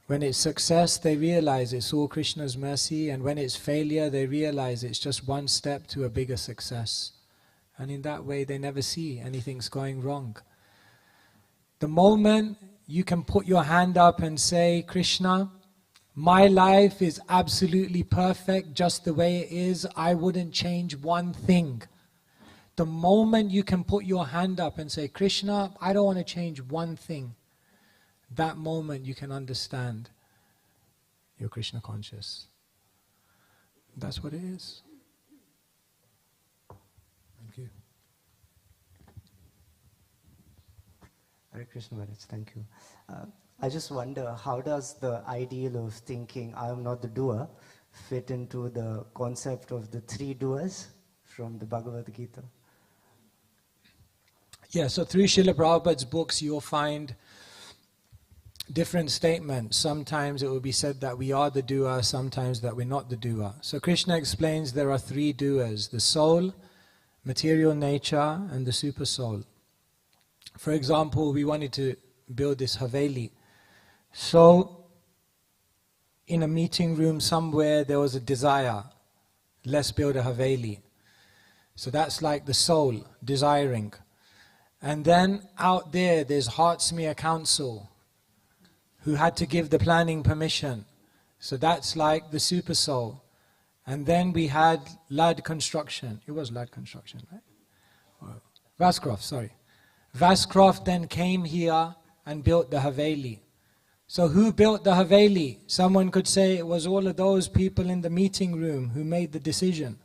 when it's success, they realize it's all Krishna's mercy, and when it's failure, they realize it's just one step to a bigger success. And in that way, they never see anything's going wrong. The moment you can put your hand up and say, Krishna, my life is absolutely perfect just the way it is, I wouldn't change one thing. The moment you can put your hand up and say, Krishna, I don't want to change one thing, that moment you can understand you're Krishna conscious. That's what it is. Thank you. Hare Krishna Maharaj, thank you. I just wonder, how does the ideal of thinking I am not the doer fit into the concept of the three doers from the Bhagavad Gita? Yeah, so through Srila Prabhupada's books you'll find different statements. Sometimes it will be said that we are the doer, sometimes that we're not the doer. So Krishna explains there are three doers: the soul, material nature, and the super soul. For example, we wanted to build this Haveli. So, in a meeting room somewhere there was a desire, let's build a Haveli. So that's like the soul, desiring. And then out there's Heart Smear Council, who had to give the planning permission. So that's like the super soul. And then we had Lad Construction. It was Lad Construction, right? Vascroft, sorry. Vascroft then came here and built the Haveli. So who built the Haveli? Someone could say it was all of those people in the meeting room who made the decision.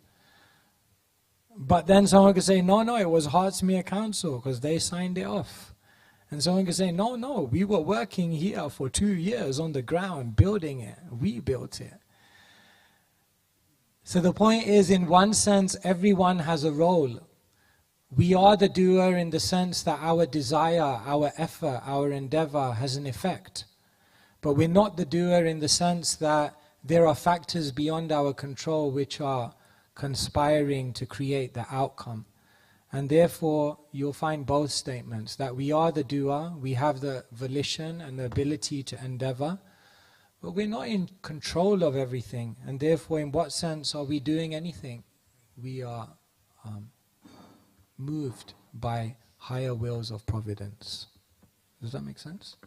But then someone could say, no, it was Heart Smear Council because they signed it off. And someone could say, no, we were working here for 2 years on the ground building it. We built it. So the point is, in one sense, everyone has a role. We are the doer in the sense that our desire, our effort, our endeavor has an effect. But we're not the doer in the sense that there are factors beyond our control which are conspiring to create the outcome. And therefore, you'll find both statements, that we are the doer, we have the volition and the ability to endeavor, but we're not in control of everything. And therefore, in what sense are we doing anything? We are moved by higher wills of providence. Does that make sense?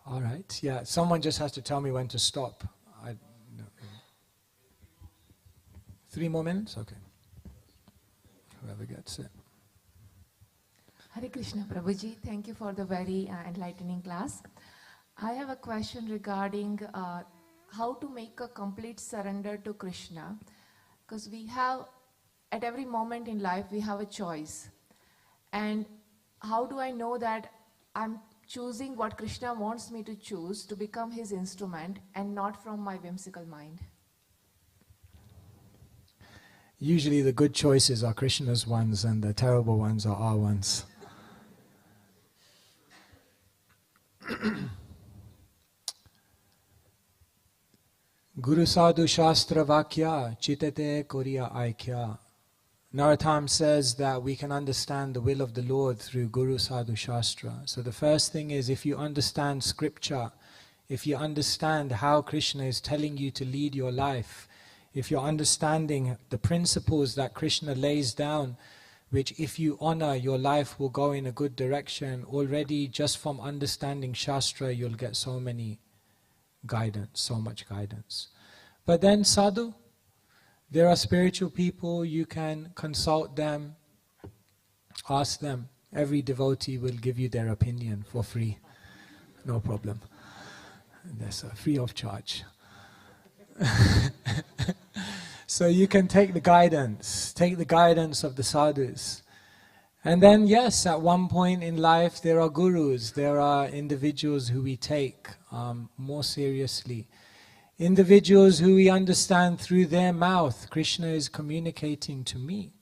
All right, yeah, someone just has to tell me when to stop. 3 more minutes? Okay. Whoever gets it. Hare Krishna Prabhuji, thank you for the very enlightening class. I have a question regarding how to make a complete surrender to Krishna, because we have, at every moment in life, we have a choice. And how do I know that I'm choosing what Krishna wants me to choose to become His instrument and not from my whimsical mind? Usually the good choices are Krishna's ones and the terrible ones are our ones. Guru Sadhu Shastra Vakya Chitete Koriya Aikya. Narottam says that we can understand the will of the Lord through Guru Sadhu Shastra. So the first thing is, if you understand scripture, if you understand how Krishna is telling you to lead your life, if you're understanding the principles that Krishna lays down, which if you honor, your life will go in a good direction, already just from understanding Shastra, you'll get so many guidance, so much guidance. But then sadhu, there are spiritual people, you can consult them, ask them. Every devotee will give you their opinion for free, no problem. That's free of charge. So you can take the guidance of the sadhus. And then, yes, at one point in life, there are gurus, there are individuals who we take more seriously. Individuals who we understand through their mouth, Krishna is communicating to me.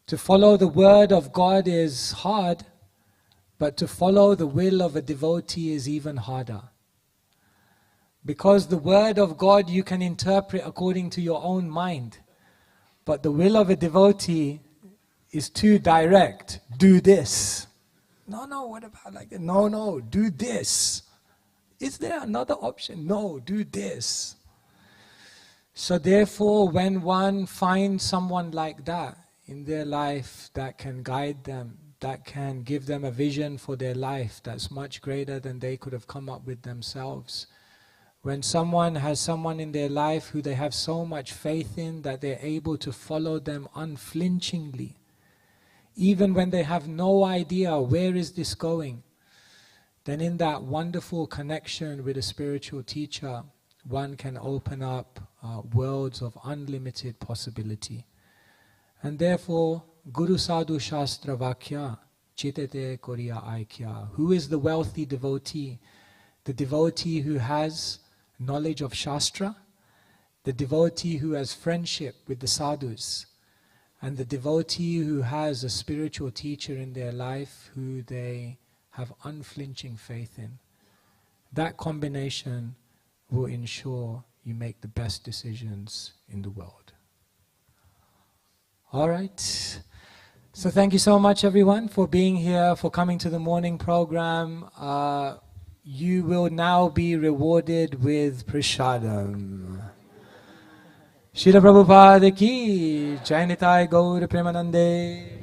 To follow the word of God is hard, but to follow the will of a devotee is even harder. Because the word of God you can interpret according to your own mind. But the will of a devotee is too direct. Do this. No, what about like that? No, do this. Is there another option? No, do this. So therefore, when one finds someone like that in their life that can guide them, that can give them a vision for their life that's much greater than they could have come up with themselves, when someone has someone in their life who they have so much faith in that they're able to follow them unflinchingly, even when they have no idea where is this going, then in that wonderful connection with a spiritual teacher, one can open up worlds of unlimited possibility. And therefore, Guru Sadhu Shastra Vakya, Chitete Koriya Aikya. Who is the wealthy devotee? The devotee who has knowledge of Shastra, the devotee who has friendship with the sadhus, and the devotee who has a spiritual teacher in their life who they have unflinching faith in. That combination will ensure you make the best decisions in the world. All right. So thank you so much, everyone, for being here, for coming to the morning program. You will now be rewarded with prasadam. Srila Prabhupada ki Jai Nitai Gaur Premanande.